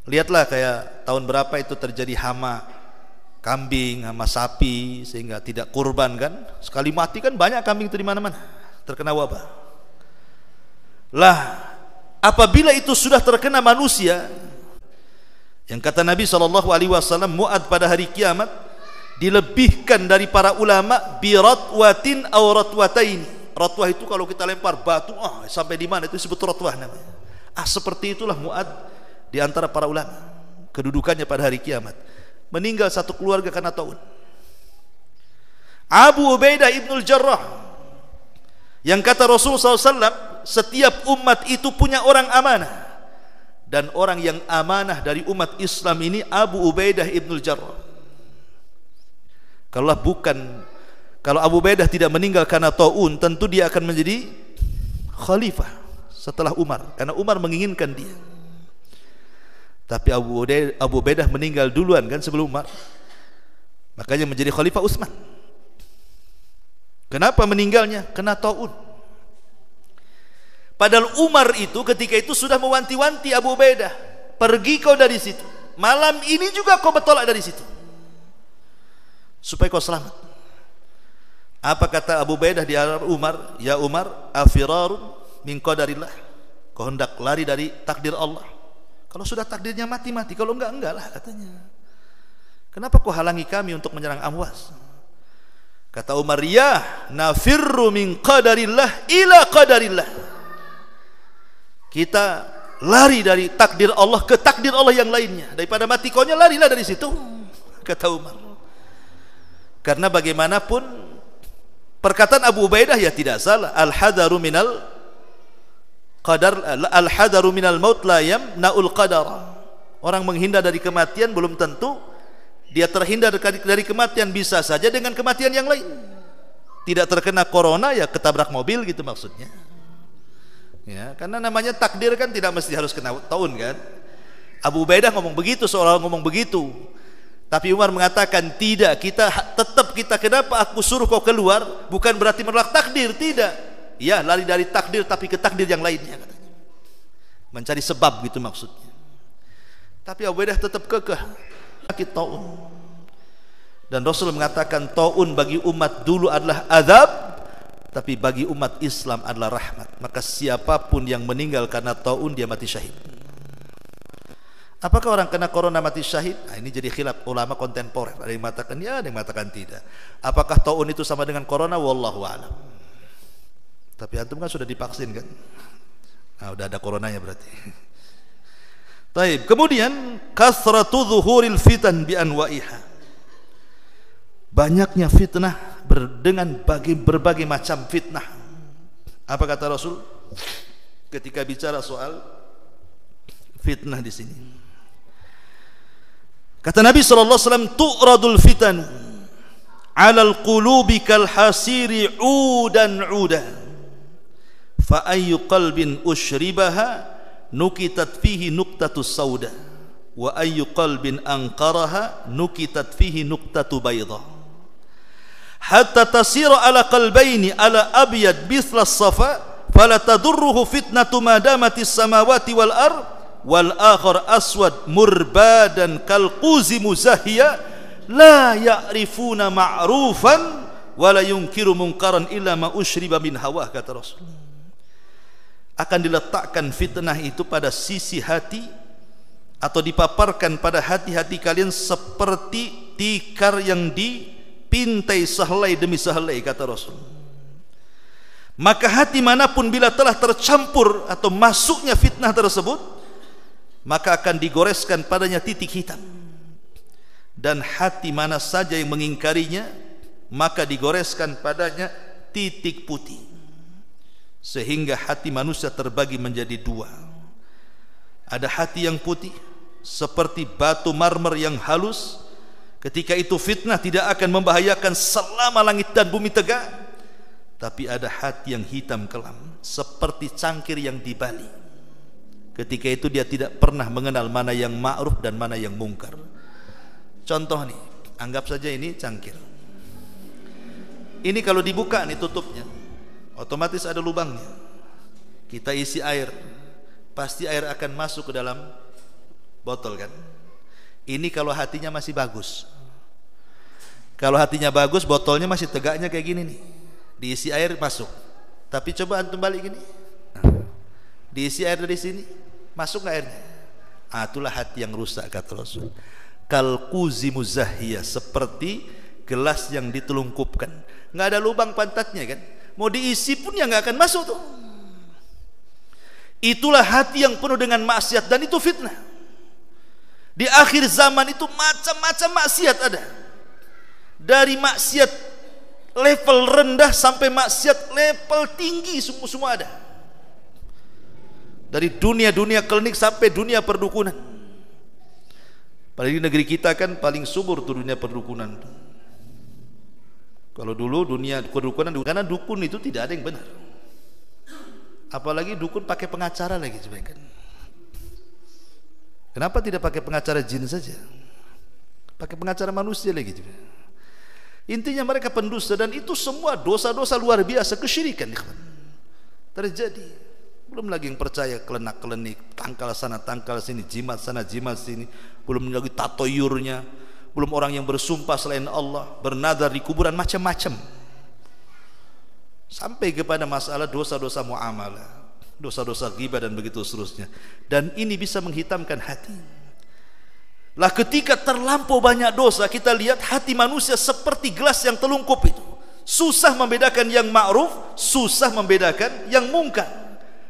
Lihatlah kayak tahun berapa itu terjadi hama kambing, hama sapi, sehingga tidak kurban kan. Sekali mati kan banyak kambing itu di mana-mana terkena wabah. Lah, apabila itu sudah terkena manusia, yang kata Nabi SAW, Mu'ad pada hari kiamat dilebihkan dari para ulama bi ratwatin aw ratwatain. Ratwah itu kalau kita lempar batu, sampai di mana itu disebut ratwah namanya. Seperti itulah Mu'ad di antara para ulama, kedudukannya pada hari kiamat. Meninggal satu keluarga karena taun. Abu Ubaidah Ibnul Jarrah, yang kata Rasulullah SAW, setiap umat itu punya orang amanah, dan orang yang amanah dari umat Islam ini Abu Ubaidah Ibnul Jarrah. Kalau Abu Ubaidah tidak meninggal karena taun, tentu dia akan menjadi khalifah setelah Umar, karena Umar menginginkan dia. Tapi Abu Ubaidah meninggal duluan kan sebelum Umar, makanya menjadi khalifah Utsman. Kenapa meninggalnya? Kena taun. Padahal Umar itu ketika itu sudah mewanti-wanti Abu Ubaidah, pergi kau dari situ, malam ini juga kau bertolak dari situ, supaya kau selamat. Apa kata Abu Ubaidah di hadapan Umar? Ya Umar, afirarun min qadarillah, kau hendak lari dari takdir Allah. Kalau sudah takdirnya mati-mati, kalau enggak lah katanya. Kenapa kau halangi kami untuk menyerang Amwas? Kata Umar, ya nafirru min qadarillah ila qadarillah, kita lari dari takdir Allah ke takdir Allah yang lainnya. Daripada mati kaunya, larilah dari situ, kata Umar. Karena bagaimanapun perkataan Abu Ubaidah ya tidak salah, al-hadaru minal qadar, al-hadaru minal maut la yamna'ul qadar. Orang menghindar dari kematian belum tentu dia terhindar dari kematian, bisa saja dengan kematian yang lain. Tidak terkena corona ya ketabrak mobil gitu maksudnya. Ya, karena namanya takdir kan tidak mesti harus kena tahun kan. Abu Ubaidah ngomong begitu, seolah ngomong begitu. Tapi Umar mengatakan tidak, kita kenapa aku suruh kau keluar bukan berarti menolak takdir, tidak. Ya, lari dari takdir tapi ke takdir yang lainnya katanya. Mencari sebab gitu maksudnya. Tapi Abu Ubaidah tetap kekeh. Sakit taun. Dan Rasul mengatakan taun bagi umat dulu adalah azab, tapi bagi umat Islam adalah rahmat. Maka siapapun yang meninggal karena taun dia mati syahid. Apakah orang kena corona mati syahid? Nah, ini jadi khilaf ulama kontemporer. Ada yang mengatakan ya, ada yang mengatakan tidak. Apakah taun itu sama dengan corona? Wallahu a'lam. Tapi antum kan sudah divaksin kan? Nah, udah ada coronanya berarti. Taib. Kemudian kasratu zuhuril fitan bi anwa'iha. Banyaknya fitnah dengan berbagai macam fitnah. Apa kata Rasul ketika bicara soal fitnah di sini? Kata Nabi sallallahu alaihi wasallam, tu'radul fitan 'alal qulubi kal hasiri 'udan 'udan. Fa ayyu qalbin ushribaha nukitat fihi nuqtatus sauda wa ayyu qalbin anqaraha nukitat fihi nuqtatu bayda hatta tasira ala qalbaini ala abyad mithla as-safa fala tadurruhu fitnatu ma damatis samawati wal ard wal akhar aswad murbadan kal quzi muzahhiya la ya'rifuna ma'rufan wa la yunkiru munkaran illa ma ushriba min hawa, kata Rasul. Akan diletakkan fitnah itu pada sisi hati atau dipaparkan pada hati-hati kalian seperti tikar yang dipintai sehelai demi sehelai, kata Rasul. Maka hati manapun bila telah tercampur atau masuknya fitnah tersebut, maka akan digoreskan padanya titik hitam. Dan hati mana saja yang mengingkarinya, maka digoreskan padanya titik putih. Sehingga hati manusia terbagi menjadi dua. Ada hati yang putih seperti batu marmer yang halus, ketika itu fitnah tidak akan membahayakan selama langit dan bumi tegak. Tapi ada hati yang hitam kelam seperti cangkir yang dibali, ketika itu dia tidak pernah mengenal mana yang ma'ruf dan mana yang mungkar. Contoh nih, anggap saja ini cangkir. Ini kalau dibuka nih tutupnya, otomatis ada lubangnya. Kita isi air, pasti air akan masuk ke dalam botol kan. Ini kalau hatinya masih bagus. Kalau hatinya bagus, botolnya masih tegaknya kayak gini nih, diisi air masuk. Tapi coba antum balik gini, diisi air dari sini, masuk nggak airnya? Itulah hati yang rusak, kata Rasul. Kalquzi muzahhiya, seperti gelas yang ditelungkupkan, nggak ada lubang pantatnya kan. Mau diisi pun ya nggak akan masuk tuh. Itulah hati yang penuh dengan maksiat, dan itu fitnah. Di akhir zaman itu macam-macam maksiat ada. Dari maksiat level rendah sampai maksiat level tinggi, semua ada. Dari dunia klinik sampai dunia perdukunan. Padahal di negeri kita kan paling subur tuh dunia perdukunan. Kalau dulu dunia kedukunan, karena dukun itu tidak ada yang benar. Apalagi dukun pakai pengacara lagi sebenarnya. Kenapa tidak pakai pengacara jin saja? Pakai pengacara manusia lagi juga. Intinya mereka pendusta, dan itu semua dosa-dosa luar biasa, kesyirikan terjadi. Belum lagi yang percaya kelenak-kelenik, tangkal sana, tangkal sini, jimat sana, jimat sini. Belum lagi tatoyurnya. Belum orang yang bersumpah selain Allah, bernadar di kuburan, macam-macam. Sampai kepada masalah dosa-dosa muamalah, dosa-dosa ghibah dan begitu seterusnya. Dan ini bisa menghitamkan hati. Lah ketika terlampau banyak dosa, kita lihat hati manusia seperti gelas yang telungkup itu. Susah membedakan yang ma'ruf, susah membedakan yang mungkar.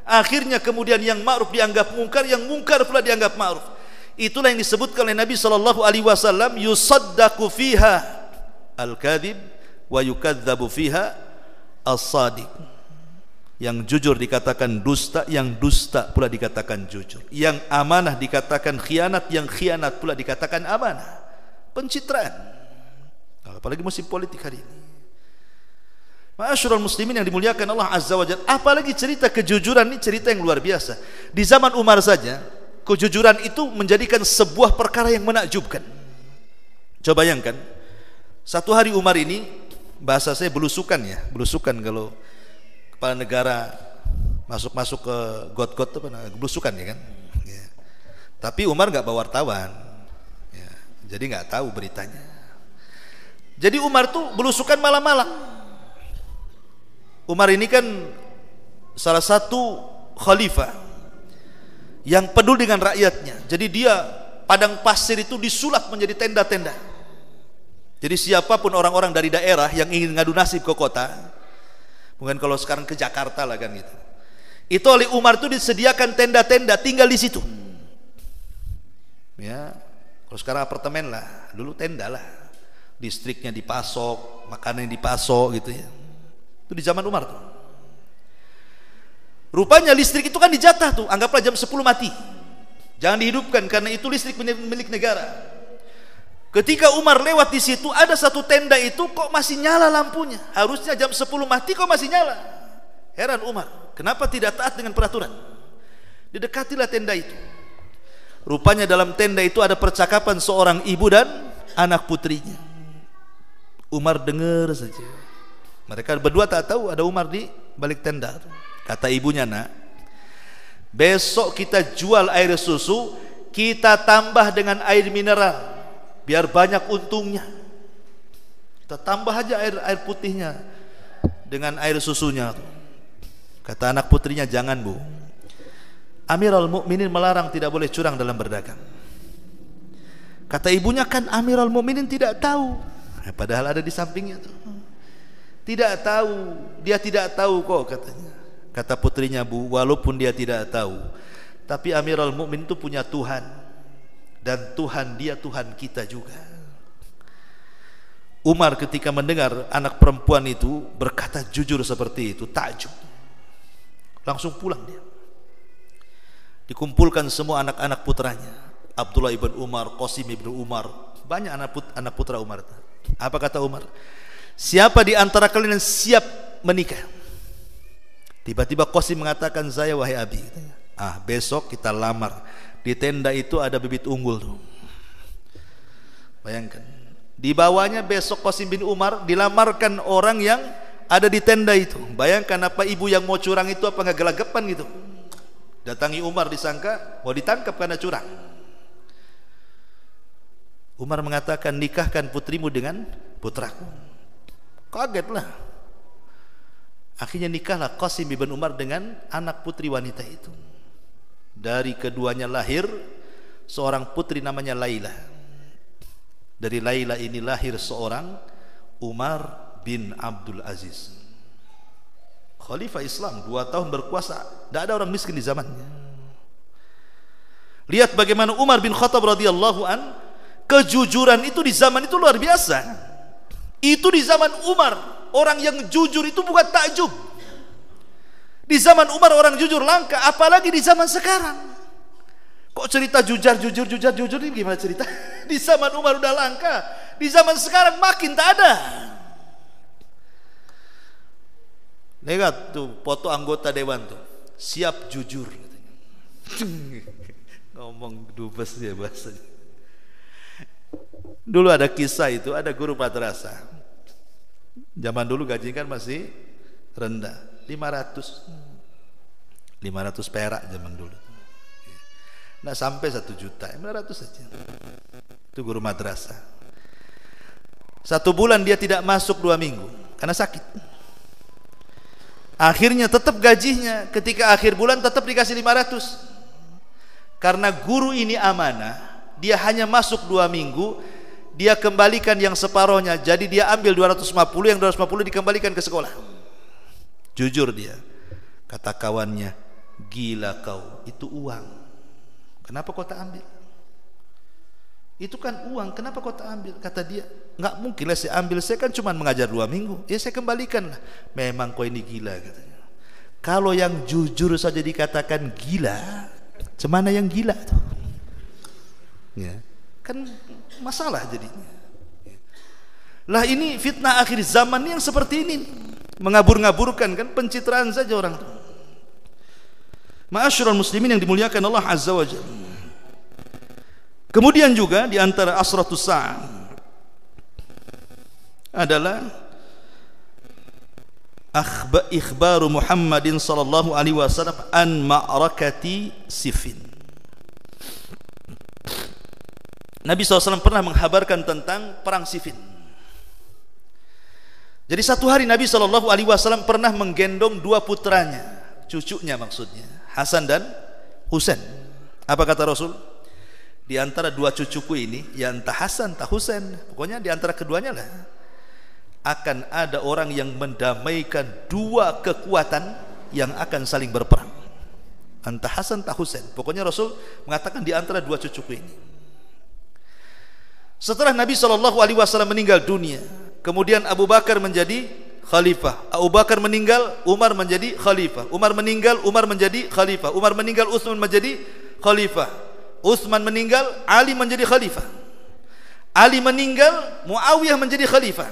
Akhirnya kemudian yang ma'ruf dianggap mungkar, yang mungkar pula dianggap ma'ruf. Itulah yang disebutkan oleh Nabi SAW, yusaddaqu fiha al-kadhib wa yukadzabu fiha as-sadiq. Yang jujur dikatakan dusta, yang dusta pula dikatakan jujur. Yang amanah dikatakan khianat, yang khianat pula dikatakan amanah. Pencitraan. Apalagi musim politik hari ini. Ma'asyiral muslimin yang dimuliakan Allah Azza wa Jalla, apalagi cerita kejujuran ini cerita yang luar biasa. Di zaman Umar saja, kejujuran itu menjadikan sebuah perkara yang menakjubkan. Coba bayangkan, satu hari Umar ini, bahasa saya belusukan ya, belusukan kalau kepala negara masuk-masuk ke got-got itu belusukan ya kan. Ya. Tapi Umar nggak bawa wartawan, ya, jadi nggak tahu beritanya. Jadi Umar tuh belusukan malam-malam. Umar ini kan salah satu khalifah yang peduli dengan rakyatnya. Jadi dia padang pasir itu disulap menjadi tenda-tenda. Jadi siapapun orang-orang dari daerah yang ingin ngadu nasib ke kota, mungkin kalau sekarang ke Jakarta lah kan gitu, itu oleh Umar itu disediakan tenda-tenda, tinggal di situ. Ya, kalau sekarang apartemen lah, dulu tenda lah. Listriknya dipasok, makanan dipasok gitu ya. Itu di zaman Umar tuh. Rupanya listrik itu kan dijatah tuh, anggaplah jam 10 mati. Jangan dihidupkan karena itu listrik milik negara. Ketika Umar lewat di situ, ada satu tenda itu kok masih nyala lampunya. Harusnya jam 10 mati kok masih nyala. Heran Umar, kenapa tidak taat dengan peraturan? Didekatilah tenda itu. Rupanya dalam tenda itu ada percakapan seorang ibu dan anak putrinya. Umar dengar saja. Mereka berdua tak tahu ada Umar di balik tenda. Kata ibunya, nak, besok kita jual air susu, kita tambah dengan air mineral, biar banyak untungnya. Kita tambah aja air putihnya dengan air susunya. Kata anak putrinya, jangan bu, Amirul Mukminin melarang, tidak boleh curang dalam berdagang. Kata ibunya, kan Amirul Mukminin tidak tahu, padahal ada di sampingnya tuh. Tidak tahu, dia tidak tahu kok katanya. Kata putrinya, bu, walaupun dia tidak tahu, tapi Amirul Mukminin itu punya Tuhan, dan Tuhan dia Tuhan kita juga. Umar ketika mendengar anak perempuan itu berkata jujur seperti itu, takjub. Langsung pulang dia. Dikumpulkan semua anak-anak putranya, Abdullah ibn Umar, Qasim ibn Umar, banyak anak putra Umar. Apa kata Umar? Siapa di antara kalian yang siap menikah? Tiba-tiba Qasim mengatakan, saya wahai abi. Besok kita lamar. Di tenda itu ada bibit unggul tuh. Bayangkan. Di bawahnya besok Qasim bin Umar dilamarkan orang yang ada di tenda itu. Bayangkan apa ibu yang mau curang itu apa nggak gelagapan gitu. Datangi Umar disangka mau ditangkap karena curang. Umar mengatakan, nikahkan putrimu dengan putraku. Kagetlah. Akhirnya nikahlah Qasim bin Umar dengan anak putri wanita itu. Dari keduanya lahir seorang putri namanya Laila. Dari Laila ini lahir seorang Umar bin Abdul Aziz, Khalifah Islam, 2 tahun berkuasa. Tidak ada orang miskin di zamannya. Lihat bagaimana Umar bin Khattab radhiyallahu an, kejujuran itu di zaman itu luar biasa. Itu di zaman Umar, orang yang jujur itu bukan takjub. Di zaman Umar orang jujur langka, apalagi di zaman sekarang. Kok cerita jujur ini gimana cerita? Di zaman Umar udah langka, di zaman sekarang makin tak ada. Lihat tuh foto anggota dewan tuh, siap jujur. Ngomong dubes ya bahasanya. Dulu ada kisah itu, ada guru madrasah. Zaman dulu gaji kan masih rendah, 500. 500 perak zaman dulu. Nah sampai 1 juta, 500 saja. Itu guru madrasah. 1 bulan dia tidak masuk 2 minggu karena sakit. Akhirnya tetap gajinya ketika akhir bulan tetap dikasih 500. Karena guru ini amanah, dia hanya masuk 2 minggu, dia kembalikan yang separohnya. Jadi dia ambil 250, yang 250 dikembalikan ke sekolah. Jujur dia. Kata kawannya, gila kau, itu uang. Kenapa kau tak ambil? Itu kan uang, kenapa kau tak ambil? Kata dia, enggak mungkin lah saya ambil, saya kan cuma mengajar 2 minggu. Ya saya kembalikan lah. Memang kau ini gila katanya. Kalau yang jujur saja dikatakan gila, cemana yang gila tuh? Ya, kan masalah jadinya. Lah ini fitnah akhir zaman yang seperti ini, mengabur-ngaburkan kan, pencitraan saja orang tuh. Ma'asyiral muslimin yang dimuliakan Allah Azza wa Jalla. Kemudian juga di antara asratus sa'ah adalah ikhbaru Muhammadin sallallahu alaihi wasallam an ma'rakati Siffin. Nabi SAW pernah menghabarkan tentang perang Siffin. Jadi satu hari Nabi SAW pernah menggendong 2 putranya, cucunya maksudnya, Hasan dan Husain. Apa kata Rasul? Di antara 2 cucuku ini, ya entah Hasan entah Husain, pokoknya di antara keduanya lah, akan ada orang yang mendamaikan 2 kekuatan yang akan saling berperang. Entah Hasan entah Husain, pokoknya Rasul mengatakan di antara 2 cucuku ini. Setelah Nabi SAW meninggal dunia, kemudian Abu Bakar menjadi khalifah, Abu Bakar meninggal, Umar menjadi khalifah, Umar meninggal, Umar menjadi khalifah, Umar meninggal, Utsman menjadi khalifah, Utsman meninggal, Ali menjadi khalifah, Ali meninggal, Muawiyah menjadi khalifah,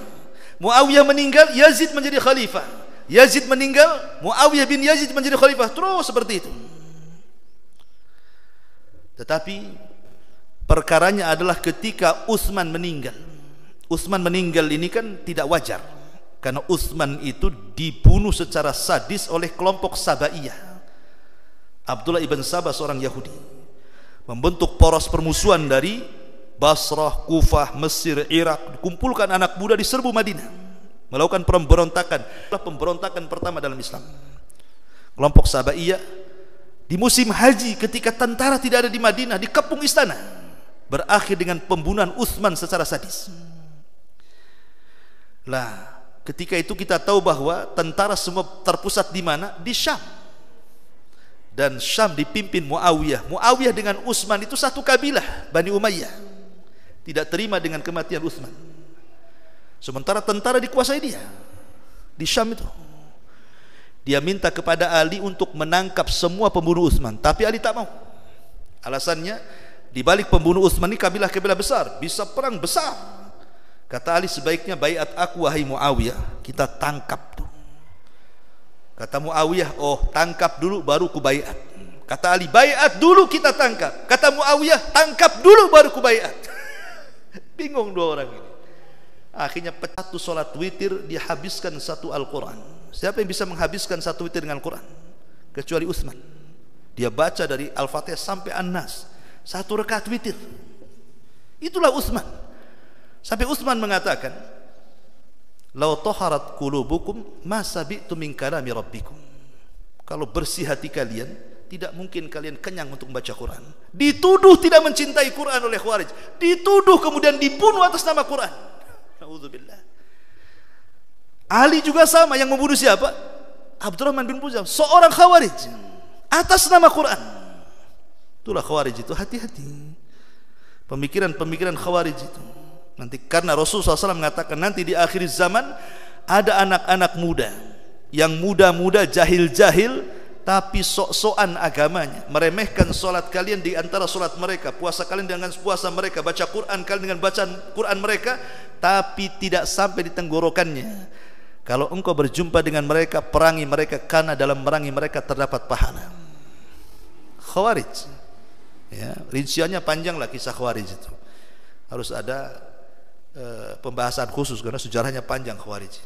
Muawiyah meninggal, Yazid menjadi khalifah, Yazid meninggal, Muawiyah bin Yazid menjadi khalifah, terus seperti itu. Tetapi perkaranya adalah ketika Utsman meninggal. Utsman meninggal ini kan tidak wajar, karena Utsman itu dibunuh secara sadis oleh kelompok Sabaiyah. Abdullah ibn Sabah seorang Yahudi membentuk poros permusuhan dari Basrah, Kufah, Mesir, Irak, kumpulkan anak muda di serbu Madinah, melakukan pemberontakan. Pemberontakan pertama dalam Islam. Kelompok Sabaiyah di musim haji ketika tentara tidak ada di Madinah, dikepung istana, berakhir dengan pembunuhan Utsman secara sadis. Lah, ketika itu kita tahu bahwa tentara semua terpusat di mana? Di Syam. Dan Syam dipimpin Muawiyah. Muawiyah dengan Utsman itu satu kabilah, Bani Umayyah. Tidak terima dengan kematian Utsman. Sementara tentara dikuasai dia di Syam itu. Dia minta kepada Ali untuk menangkap semua pembunuh Utsman, tapi Ali tak mau. Alasannya, di balik pembunuh Utsman ini kabilah-kabilah besar, bisa perang besar. Kata Ali, sebaiknya baiat aku wahai Muawiyah, kita tangkap tuh. Kata Muawiyah, oh tangkap dulu baru ku baiat. Kata Ali, baiat dulu kita tangkap. Kata Muawiyah, tangkap dulu baru ku baiat. Bingung 2 orang ini. Akhirnya satu sholat witir dihabiskan 1 Al-Quran. Siapa yang bisa menghabiskan 1 witir dengan Al-Quran? Kecuali Utsman. Dia baca dari Al-Fatihah sampai An-Nas, 1 rakaat witir. Itulah Utsman. Sampai Utsman mengatakan, "Lau taharat qulubukum ma sabi'tu min kalami rabbikum." Kalau bersih hati kalian, tidak mungkin kalian kenyang untuk membaca Quran. Dituduh tidak mencintai Quran oleh Khawarij, dituduh kemudian dibunuh atas nama Quran. Nauzubillah. Ali juga sama, yang membunuh siapa? Abdurrahman bin Muljam, seorang Khawarij, atas nama Quran. Itulah Khawarij itu, hati-hati. Pemikiran-pemikiran Khawarij itu. Nanti karena Rasulullah SAW mengatakan nanti di akhir zaman ada anak-anak muda yang muda-muda, jahil-jahil, tapi sok-sokan agamanya, meremehkan solat kalian di antara solat mereka, puasa kalian dengan puasa mereka, baca Quran kalian dengan bacaan Quran mereka, tapi tidak sampai di tenggorokannya. Kalau engkau berjumpa dengan mereka, perangi mereka, karena dalam merangi mereka terdapat pahala. Khawarij, ya, rinciannya panjang lah kisah Khawarij itu. Harus ada pembahasan khusus karena sejarahnya panjang Khawarij.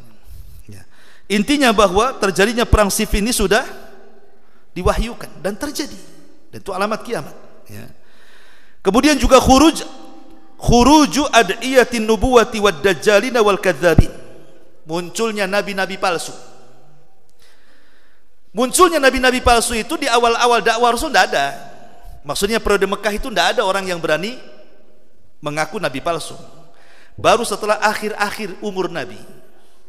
Ya. Intinya bahwa terjadinya perang Siffin ini sudah diwahyukan dan terjadi, dan itu alamat kiamat ya. Kemudian juga khuruju ad'iyatin nubuwati wad dajjalina wal kadzabin, munculnya nabi-nabi palsu. Munculnya nabi-nabi palsu itu di awal-awal dakwah Rasul tidak ada. Maksudnya periode Mekah itu tidak ada orang yang berani mengaku nabi palsu. Baru setelah akhir-akhir umur Nabi,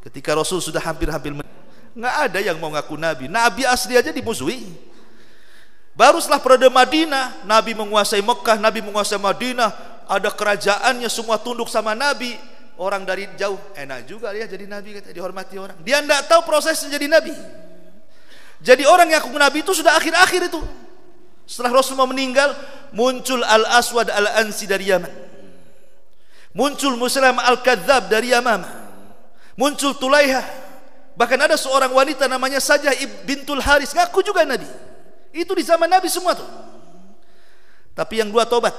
ketika Rasul sudah hampir-hampir, nggak ada yang mau ngaku Nabi. Nabi asli aja dimusuhi. Baru setelah periode Madinah, Nabi menguasai Mekah, Nabi menguasai Madinah, ada kerajaannya, semua tunduk sama Nabi. Orang dari jauh, enak juga ya jadi Nabi, kata, dihormati orang. Dia nggak tahu prosesnya jadi Nabi. Jadi orang yang ngaku Nabi itu sudah akhir-akhir itu. Setelah Rasulullah meninggal, muncul Al-Aswad Al-Ansi dari Yaman, muncul Musailamah Al-Kadzab dari Yamamah, muncul Tulaihah, bahkan ada seorang wanita namanya Sajah bintul Haris ngaku juga Nabi. Itu di zaman Nabi semua tuh. Tapi yang dua tobat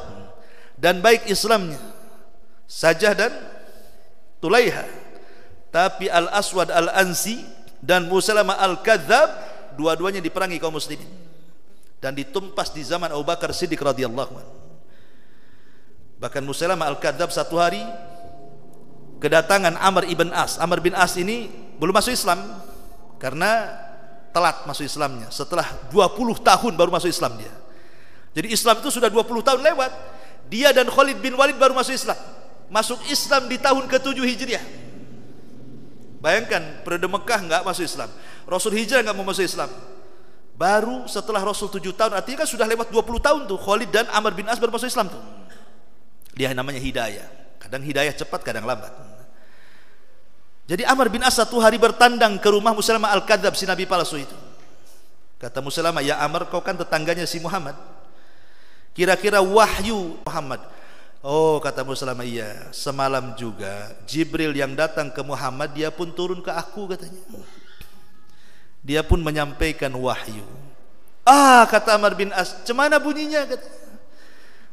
dan baik Islamnya, Sajah dan Tulaihah. Tapi Al-Aswad Al-Ansi dan Musailamah Al-Kadzab dua-duanya diperangi kaum muslimin dan ditumpas di zaman Abu Bakar Siddiq radhiyallahu anhu. Bahkan Musailamah Al-Kadzab satu hari kedatangan Amr ibn As. Amr bin As ini belum masuk Islam karena telat masuk Islamnya. Setelah 20 tahun baru masuk Islam dia. Jadi Islam itu sudah 20 tahun lewat. Dia dan Khalid bin Walid baru masuk Islam. Masuk Islam di tahun ke-7 Hijriah. Bayangkan, periode Mekah enggak masuk Islam, Rasul hijrah enggak mau masuk Islam. Baru setelah Rasul 7 tahun, artinya kan sudah lewat 20 tahun tuh Khalid dan Amr bin As baru masuk Islam tuh. Dia namanya hidayah. Kadang hidayah cepat, kadang lambat. Jadi Amr bin As satu hari bertandang ke rumah Musailamah Al-Kadzab, si nabi palsu itu. Kata Musailamah, "Ya Amr, kau kan tetangganya si Muhammad. Kira-kira wahyu Muhammad." Oh, kata Musailamah, "Iya, semalam juga Jibril yang datang ke Muhammad, dia pun turun ke aku," katanya. Dia pun menyampaikan wahyu. Ah, kata Amr bin As, "Cemana bunyinya?" Katanya.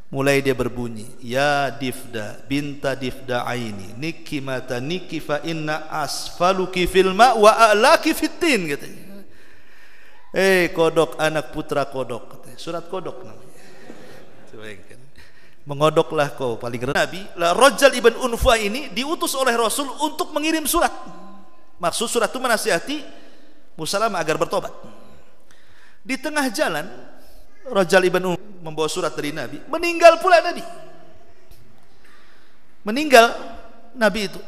Mulai dia berbunyi, "Ya Difda binta Difda aini, niki mata niki fa inna asfaluki fil ma wa a'laki fitin," katanya. Kodok, anak putra kodok, katanya. Surat kodok namanya. Bayangkan. Mengodoklah kau paling rendah. Nabi Rajal ibn Unfa ini diutus oleh Rasul untuk mengirim surat. Maksud surat itu menasihati Musailamah agar bertobat. Di tengah jalan Rajal ibn Unfa membawa surat dari Nabi, meninggal pula Nabi. Meninggal Nabi itu.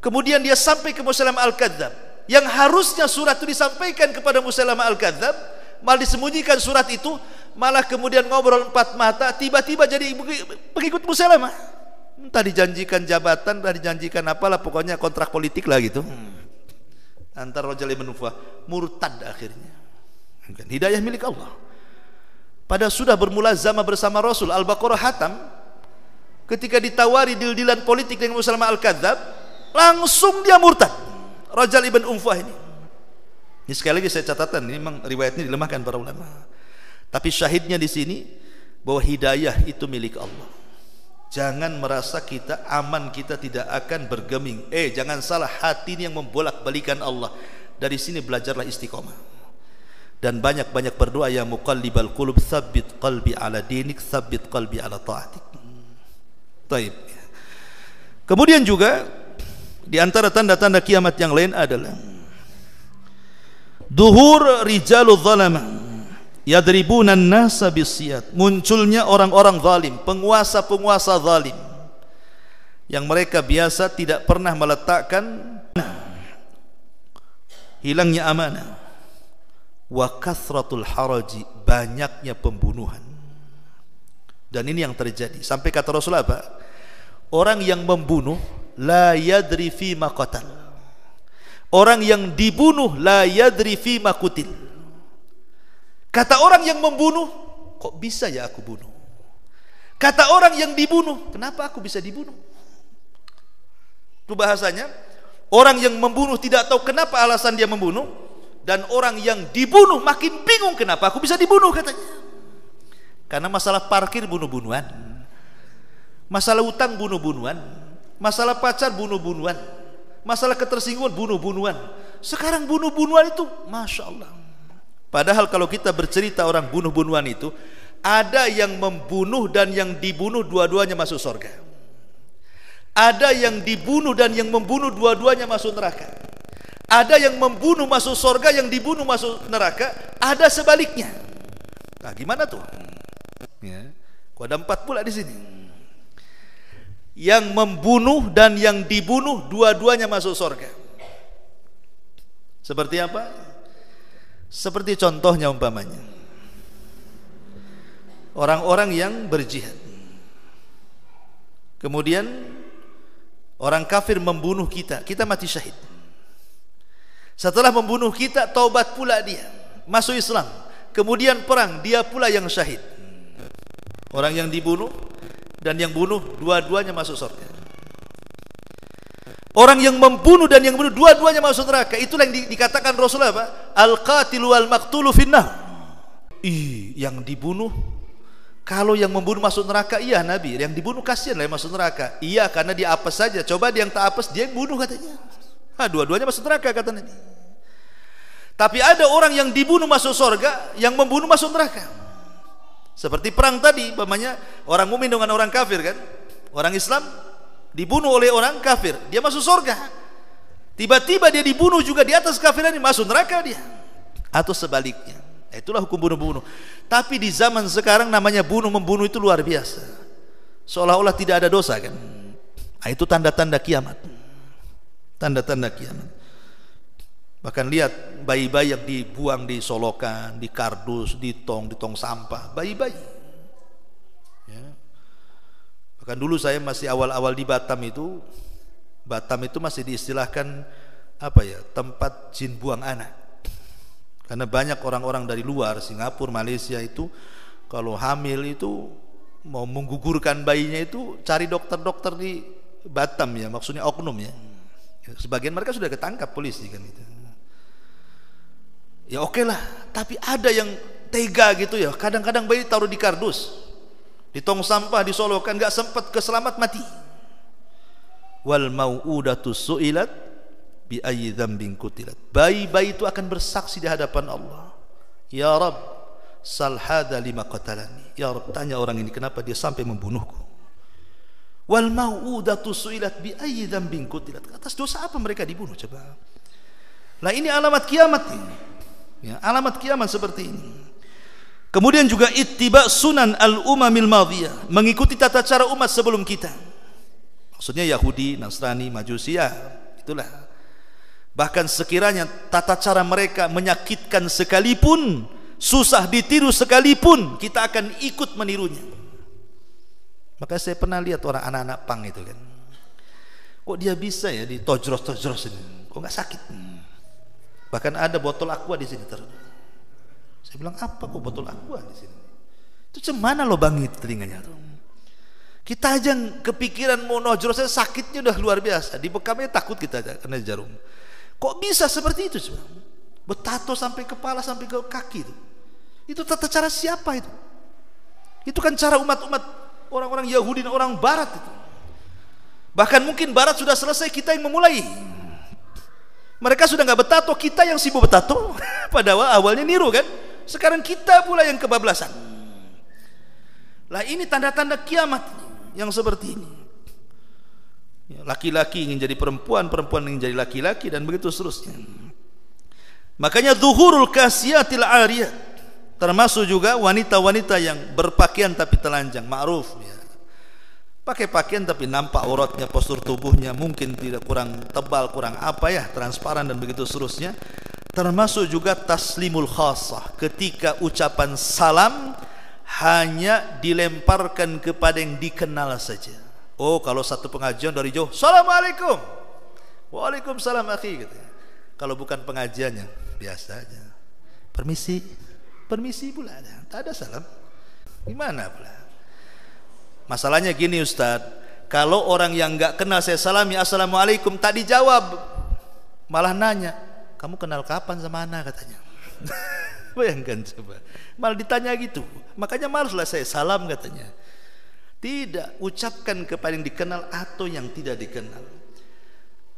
Kemudian dia sampai ke Musailamah Al-Kadzab. Yang harusnya surat itu disampaikan kepada Musailamah Al-Kadzab, malah disembunyikan surat itu, malah kemudian ngobrol empat mata, tiba-tiba jadi pengikut Musailamah. Entah dijanjikan jabatan, entah dijanjikan apalah, pokoknya kontrak politik lah gitu. Antar Rajal ibn Unfa murtad akhirnya. Hidayah milik Allah. Pada sudah bermulazamah bersama Rasul. Al-Baqarah hatam, ketika ditawari dil-dilan politik dengan Musailamah Al-Kadzab, langsung dia murtad. Rajal ibn Unfa ini. Ini sekali lagi saya catatan, ini memang riwayatnya dilemahkan para ulama. Tapi syahidnya di sini bahwa hidayah itu milik Allah. Jangan merasa kita aman, kita tidak akan bergeming. Jangan salah, hati ini yang membolak-balikan Allah. Dari sini belajarlah istiqomah. Dan banyak-banyak berdoa, ya muqallibal qulub tsabbit qalbi ala dinik, tsabbit qalbi ala ta'atik. Baik. Kemudian juga di antara tanda-tanda kiamat yang lain adalah duhur rijalul zalama yadribuna an-nasa bisiyat, munculnya orang-orang zalim, penguasa-penguasa zalim yang mereka biasa tidak pernah meletakkan, hilangnya amanah, wa kathratul haraji, banyaknya pembunuhan. Dan ini yang terjadi sampai kata Rasulullah apa? Orang yang membunuh la yadri fi ma qatal, orang yang dibunuh la yadri fi ma qutil. Kata orang yang membunuh, kok bisa ya aku bunuh? Kata orang yang dibunuh, kenapa aku bisa dibunuh? Itu bahasanya, orang yang membunuh tidak tahu kenapa alasan dia membunuh, dan orang yang dibunuh makin bingung kenapa aku bisa dibunuh, katanya. Karena masalah parkir bunuh-bunuhan, masalah utang bunuh-bunuhan, masalah pacar bunuh-bunuhan, masalah ketersinggungan bunuh-bunuhan. Sekarang bunuh-bunuhan itu, Masya Allah, Padahal kalau kita bercerita orang bunuh-bunuhan itu, ada yang membunuh dan yang dibunuh dua-duanya masuk surga. Ada yang dibunuh dan yang membunuh dua-duanya masuk neraka. Ada yang membunuh masuk surga, yang dibunuh masuk neraka. Ada sebaliknya. Nah, gimana tuh? Ya, kok ada 4 pula di sini. Yang membunuh dan yang dibunuh dua-duanya masuk surga. Seperti apa? Seperti contohnya umpamanya orang-orang yang berjihad, kemudian orang kafir membunuh kita, kita mati syahid. Setelah membunuh kita, taubat pula dia, masuk Islam, kemudian perang, dia pula yang syahid. Orang yang dibunuh dan yang bunuh dua-duanya masuk surga. Orang yang membunuh dan yang bunuh dua-duanya masuk neraka. Itulah yang dikatakan Rasulullah apa? Al-qatilu wal maqtulu finnar. Yang dibunuh, kalau yang membunuh masuk neraka, iya Nabi. Yang dibunuh kasihan lah yang masuk neraka. Iya, karena dia apes saja. Coba dia yang tak apes, dia yang bunuh katanya. Dua-duanya masuk neraka kata Nabi. Tapi ada orang yang dibunuh masuk surga, yang membunuh masuk neraka. Seperti perang tadi, umpamanya orang mukmin dengan orang kafir kan? Orang Islam dibunuh oleh orang kafir, dia masuk surga. Tiba-tiba dia dibunuh juga di atas kafiran, masuk neraka dia. Atau sebaliknya. Itulah hukum bunuh-bunuh. Tapi di zaman sekarang namanya bunuh-membunuh itu luar biasa. Seolah-olah tidak ada dosa kan. Itu tanda-tanda kiamat. Tanda-tanda kiamat. Bahkan lihat bayi-bayi yang dibuang di solokan, di kardus, di tong sampah, bayi-bayi. Ya. Bahkan dulu saya masih awal-awal di Batam itu masih diistilahkan apa ya, tempat jin buang anak. Karena banyak orang-orang dari luar, Singapura, Malaysia itu kalau hamil itu mau menggugurkan bayinya itu cari dokter-dokter di Batam ya, maksudnya oknum ya. Sebagian mereka sudah ketangkap polisi kan itu. Ya oke lah, tapi ada yang tega gitu ya. Kadang-kadang bayi taruh di kardus, di tong sampah, disolokan, nggak sempat keselamat, mati. Wal mau'udatu su'ilat bi ayyi dzambin qutilat. Bayi-bayi itu akan bersaksi di hadapan Allah. Ya Rabb, sal hadza lima qatalani. Ya Rabb, tanya orang ini kenapa dia sampai membunuhku. Wal mau'udatu su'ilat bi ayyi dzambin qutilat. Atas dosa apa mereka dibunuh coba? Nah, ini alamat kiamat ini. Ya, alamat kiamat seperti ini. Kemudian juga ittiba sunan al-umamil madhiyah, mengikuti tata cara umat sebelum kita. Maksudnya Yahudi, Nasrani, Majusi, ya itulah. Bahkan sekiranya tata cara mereka menyakitkan sekalipun, susah ditiru sekalipun, kita akan ikut menirunya. Maka saya pernah lihat orang anak-anak pang itu kan, kok dia bisa ya ditojros-tojros ini, kok nggak sakit. Bahkan ada botol aqua di sini terus. Saya bilang, apa kok botol aqua di sini? Itu cemana lubangnya telinganya tuh. Kita aja kepikiran mau nojros, saya sakitnya udah luar biasa. Di bekamnya takut kita aja karena jarum. Kok bisa seperti itu coba? Betato sampai kepala sampai ke kaki itu. Itu tata cara siapa itu? Itu kan cara umat-umat orang-orang Yahudi dan orang Barat itu. Bahkan mungkin Barat sudah selesai, kita yang memulai. Mereka sudah nggak betato, kita yang sibuk betato. Pada awalnya niru kan. Sekarang kita pula yang kebablasan. Lah ini tanda-tanda kiamat yang seperti ini. Laki-laki ingin jadi perempuan, perempuan ingin jadi laki-laki, dan begitu seterusnya. Makanya zuhurul kasiyatil ariyat, termasuk juga wanita-wanita yang berpakaian tapi telanjang, ma'ruf ya. Pakai pakaian tapi nampak auratnya, postur tubuhnya mungkin tidak, kurang tebal, kurang apa ya, transparan dan begitu seterusnya. Termasuk juga taslimul khassah, ketika ucapan salam hanya dilemparkan kepada yang dikenal saja. Oh, kalau satu pengajian dari jauh, Assalamualaikum, Waalaikumsalam akhi gitu. Kalau bukan pengajiannya biasa aja, permisi, permisi pula ada, tak ada salam. Gimana pula? Masalahnya gini Ustadz, kalau orang yang nggak kenal saya salami Assalamualaikum, tak dijawab, malah nanya, kamu kenal kapan sama Ana katanya. Bayangkan coba, malah ditanya gitu. Makanya malaslah saya salam katanya. Tidak, ucapkan kepada yang dikenal atau yang tidak dikenal.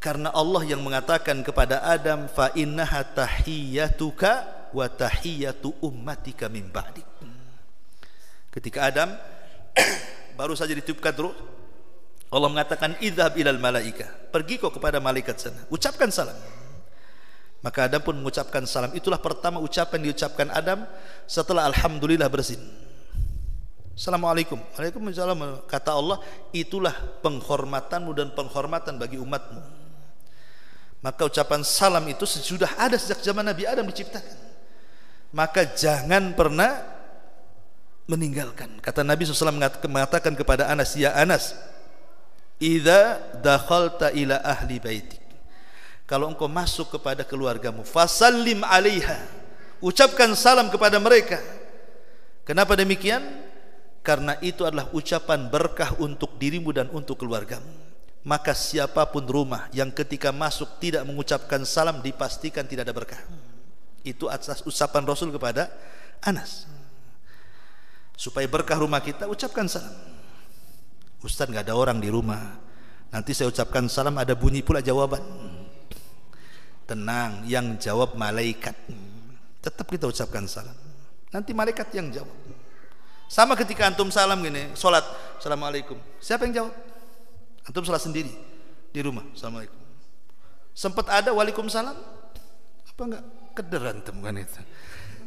Karena Allah yang mengatakan kepada Adam, fa innaha tahiyyatuka wa tahiyyatu ummatika min ba'dik. Ketika Adam baru saja ditiupkan ruh, Allah mengatakan idhab ilal malaika, pergi kau kepada malaikat sana, ucapkan salam. Maka Adam pun mengucapkan salam. Itulah pertama ucapan diucapkan Adam setelah alhamdulillah bersin. Assalamualaikum. Waalaikumsalam. Kata Allah, itulah penghormatanmu dan penghormatan bagi umatmu. Maka ucapan salam itu sudah ada sejak zaman Nabi Adam diciptakan. Maka jangan pernah meninggalkan. Kata Nabi SAW mengatakan kepada Anas, ya Anas, idza dakhalta ila ahli baitik, kalau engkau masuk kepada keluargamu, fasallim alaiha, ucapkan salam kepada mereka. Kenapa demikian? Karena itu adalah ucapan berkah untuk dirimu dan untuk keluargamu. Maka siapapun rumah yang ketika masuk tidak mengucapkan salam, dipastikan tidak ada berkah. Itu atas ucapan Rasul kepada Anas. Supaya berkah rumah kita, ucapkan salam. Ustaz, nggak ada orang di rumah, nanti saya ucapkan salam ada bunyi pula jawaban. Tenang, yang jawab malaikat. Tetap kita ucapkan salam, nanti malaikat yang jawab. Sama ketika antum salam gini, sholat, assalamualaikum, siapa yang jawab? Antum sholat sendiri di rumah, assalamualaikum. Sempat ada waalaikumsalam? Apa enggak? Keder antum kan itu.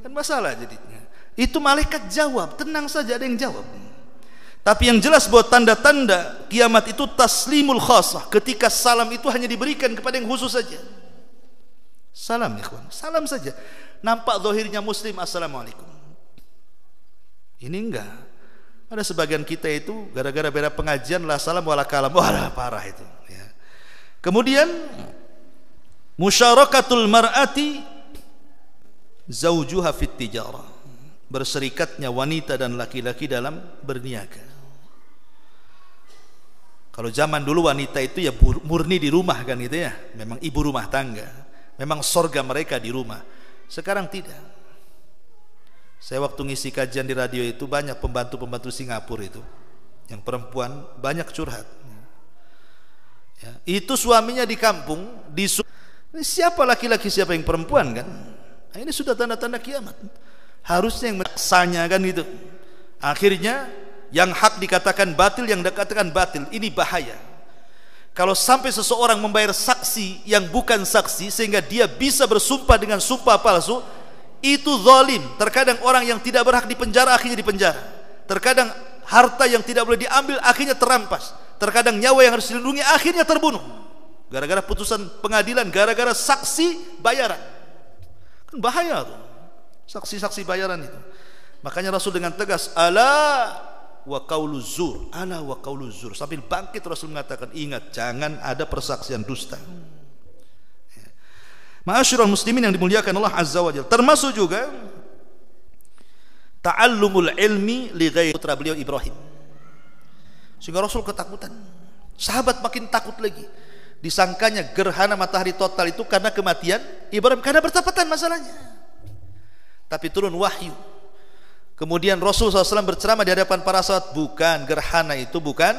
Kan masalah jadinya. Itu malaikat jawab, tenang saja ada yang jawab. Tapi yang jelas buat tanda-tanda kiamat itu taslimul khasah, ketika salam itu hanya diberikan kepada yang khusus saja. Salam ikhwan, salam saja. Nampak zahirnya muslim, assalamualaikum. Ini enggak. Ada sebagian kita itu gara-gara beda pengajian lah salam wala kalam. Wah, parah itu ya. Kemudian musyarakatul mar'ati zaujuha fit tijarah, berserikatnya wanita dan laki-laki dalam berniaga. Kalau zaman dulu wanita itu ya murni di rumah kan gitu ya, memang ibu rumah tangga, memang sorga mereka di rumah. Sekarang tidak. Saya waktu ngisi kajian di radio itu banyak pembantu-pembantu Singapura itu yang perempuan banyak curhat ya, itu suaminya di kampung ini siapa laki-laki siapa yang perempuan kan. Nah, ini sudah tanda-tanda kiamat. Harusnya yang sanya kan gitu. Akhirnya yang hak dikatakan batil, yang dikatakan batil. Ini bahaya. Kalau sampai seseorang membayar saksi yang bukan saksi sehingga dia bisa bersumpah dengan sumpah palsu, itu zalim. Terkadang orang yang tidak berhak dipenjara akhirnya dipenjara. Terkadang harta yang tidak boleh diambil akhirnya terampas. Terkadang nyawa yang harus dilindungi akhirnya terbunuh. Gara-gara putusan pengadilan, gara-gara saksi bayaran. Kan bahaya tuh. Saksi-saksi bayaran itu. Makanya Rasul dengan tegas, ala wa qaulu zur, ala wa qaulu zur. Sambil bangkit Rasul mengatakan, ingat jangan ada persaksian dusta. Ma'asyiral muslimin yang dimuliakan Allah Azza wa Jalla, termasuk juga ta'allumul ilmi li ghairi, putra beliau Ibrahim. Sehingga Rasul ketakutan. Sahabat makin takut lagi. Disangkanya gerhana matahari total itu karena kematian Ibrahim, karena bertepatan masalahnya. Tapi turun wahyu. Kemudian Rasul SAW berceramah di hadapan para sahabat, bukan, gerhana itu bukan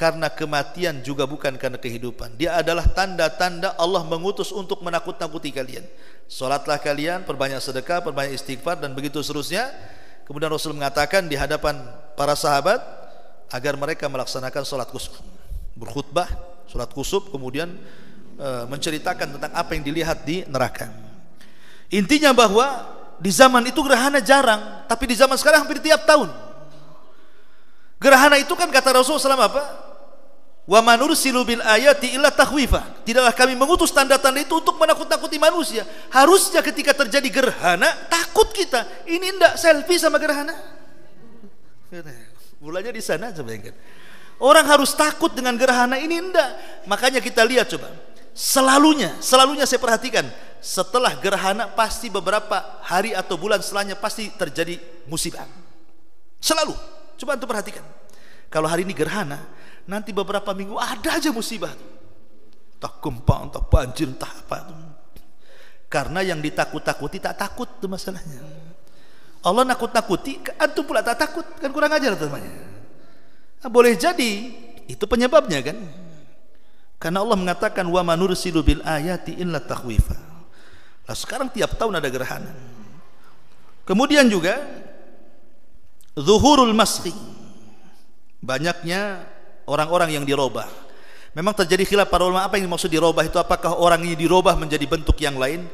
karena kematian, juga bukan karena kehidupan. Dia adalah tanda-tanda Allah mengutus untuk menakut-nakuti kalian. Salatlah kalian, perbanyak sedekah, perbanyak istighfar, dan begitu seterusnya. Kemudian Rasul mengatakan di hadapan para sahabat agar mereka melaksanakan salat kusuf, berkhutbah salat kusuf, kemudian menceritakan tentang apa yang dilihat di neraka. Intinya bahwa di zaman itu gerhana jarang, tapi di zaman sekarang hampir tiap tahun. Gerhana itu kan kata Rasulullah SAW apa? Wa manursilu bil ayati illa takhwifa. Tidaklah kami mengutus tanda-tanda itu untuk menakut-nakuti manusia. Harusnya ketika terjadi gerhana takut kita. Ini enggak selfie sama gerhana. Mulanya di sana coba ingat. Orang harus takut dengan gerhana, ini enggak. Makanya kita lihat coba. Selalunya saya perhatikan, setelah gerhana pasti beberapa hari atau bulan setelahnya pasti terjadi musibah. Selalu. Coba antum perhatikan. Kalau hari ini gerhana, nanti beberapa minggu ada aja musibah. Entah gempa, entah banjir, entah apa. Karena yang ditakut-takuti tak takut itu masalahnya. Allah nakut-nakuti, antum pula tak takut, kan kurang ajar temannya. Nah, boleh jadi itu penyebabnya kan. Karena Allah mengatakan wa manursilu bil ayati illa takhwifa. Nah, sekarang tiap tahun ada gerhana. Kemudian juga zuhurul maskhi, banyaknya orang-orang yang dirobah. Memang terjadi khilaf para ulama apa yang dimaksud dirobah itu, apakah orang ini dirobah menjadi bentuk yang lain.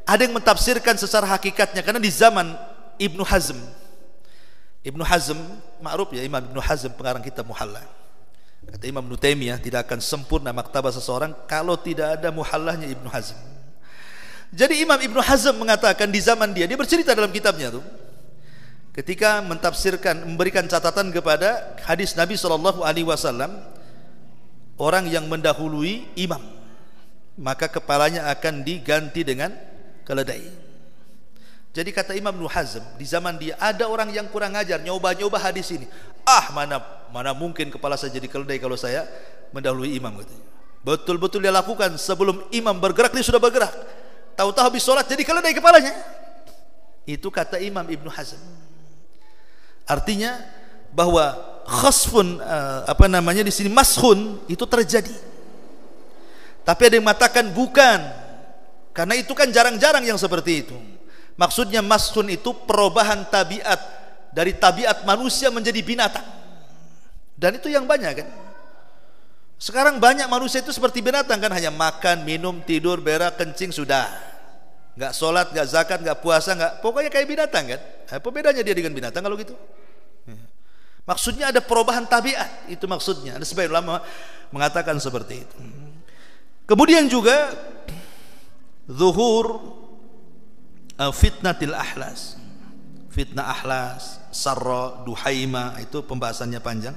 Ada yang mentafsirkan secara hakikatnya, karena di zaman Ibnu Hazm ma'ruf ya, Imam Ibnu Hazm pengarang kitab Muhalla, kata Imam Ibnu Taimiyah tidak akan sempurna maktabah seseorang kalau tidak ada muhallahnya Ibnu Hazm. Jadi Imam Ibnu Hazm mengatakan di zaman dia bercerita dalam kitabnya tuh, ketika mentafsirkan, memberikan catatan kepada hadis Nabi SAW, orang yang mendahului imam maka kepalanya akan diganti dengan keledai. Jadi kata Imam Ibnu Hazm, di zaman dia ada orang yang kurang ajar, nyoba-nyoba hadis ini. Mana mungkin kepala saya jadi keledai kalau saya mendahului imam, katanya. Betul-betul dia lakukan, sebelum imam bergerak dia sudah bergerak. Tahu-tahu habis sholat jadi keledai kepalanya. Itu kata Imam Ibnu Hazm. Artinya bahwa khasfun di sini maskhun itu terjadi. Tapi ada yang mengatakan bukan, karena itu kan jarang-jarang yang seperti itu. Maksudnya maskhun itu perubahan tabiat dari tabiat manusia menjadi binatang. Dan itu yang banyak kan. Sekarang banyak manusia itu seperti binatang kan, hanya makan, minum, tidur, berak, kencing, sudah. Enggak sholat, enggak zakat, enggak puasa, enggak, pokoknya kayak binatang kan. Apa bedanya dia dengan binatang kalau gitu? Maksudnya ada perubahan tabiat, itu maksudnya. Ada sebagian ulama mengatakan seperti itu. Kemudian juga zuhur fitnatil ahlas, fitnah ahlas, sarra, duhaima, itu pembahasannya panjang.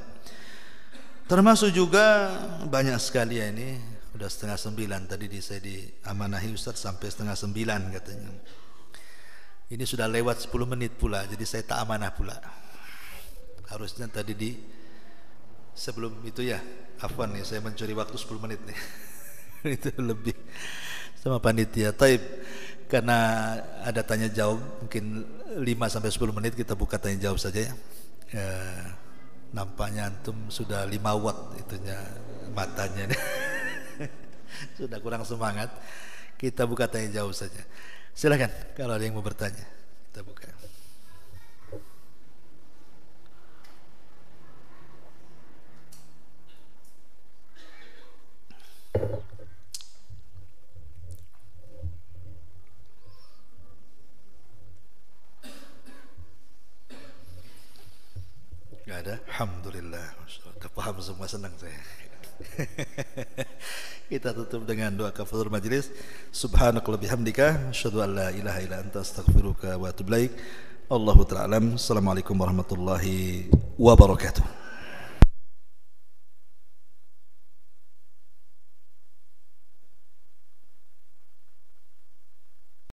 Termasuk juga banyak sekali ya, ini udah 8:30 tadi saya diamanahi Ustaz sampai 8:30 katanya. Ini sudah lewat 10 menit pula, jadi saya tak amanah pula. Harusnya tadi sebelum itu ya, afwan nih, saya mencuri waktu 10 menit nih. Itu lebih sama panitia. Taib, karena ada tanya jawab, mungkin 5-10 menit kita buka tanya jawab saja ya. Nampaknya antum sudah 5 watt itunya matanya nih. Sudah kurang semangat. Kita buka tanya jawab saja. Silakan kalau ada yang mau bertanya, kita buka. Gak ada? Alhamdulillah, udah paham semua, senang saya. Kita tutup dengan doa kafaratul majlis. Subhanakallahumma bihamdika, asyhadu an la ilaha illa anta, astaghfiruka wa atubu ilaik. Allahu ta'ala alam. Assalamualaikum warahmatullahi wabarakatuh.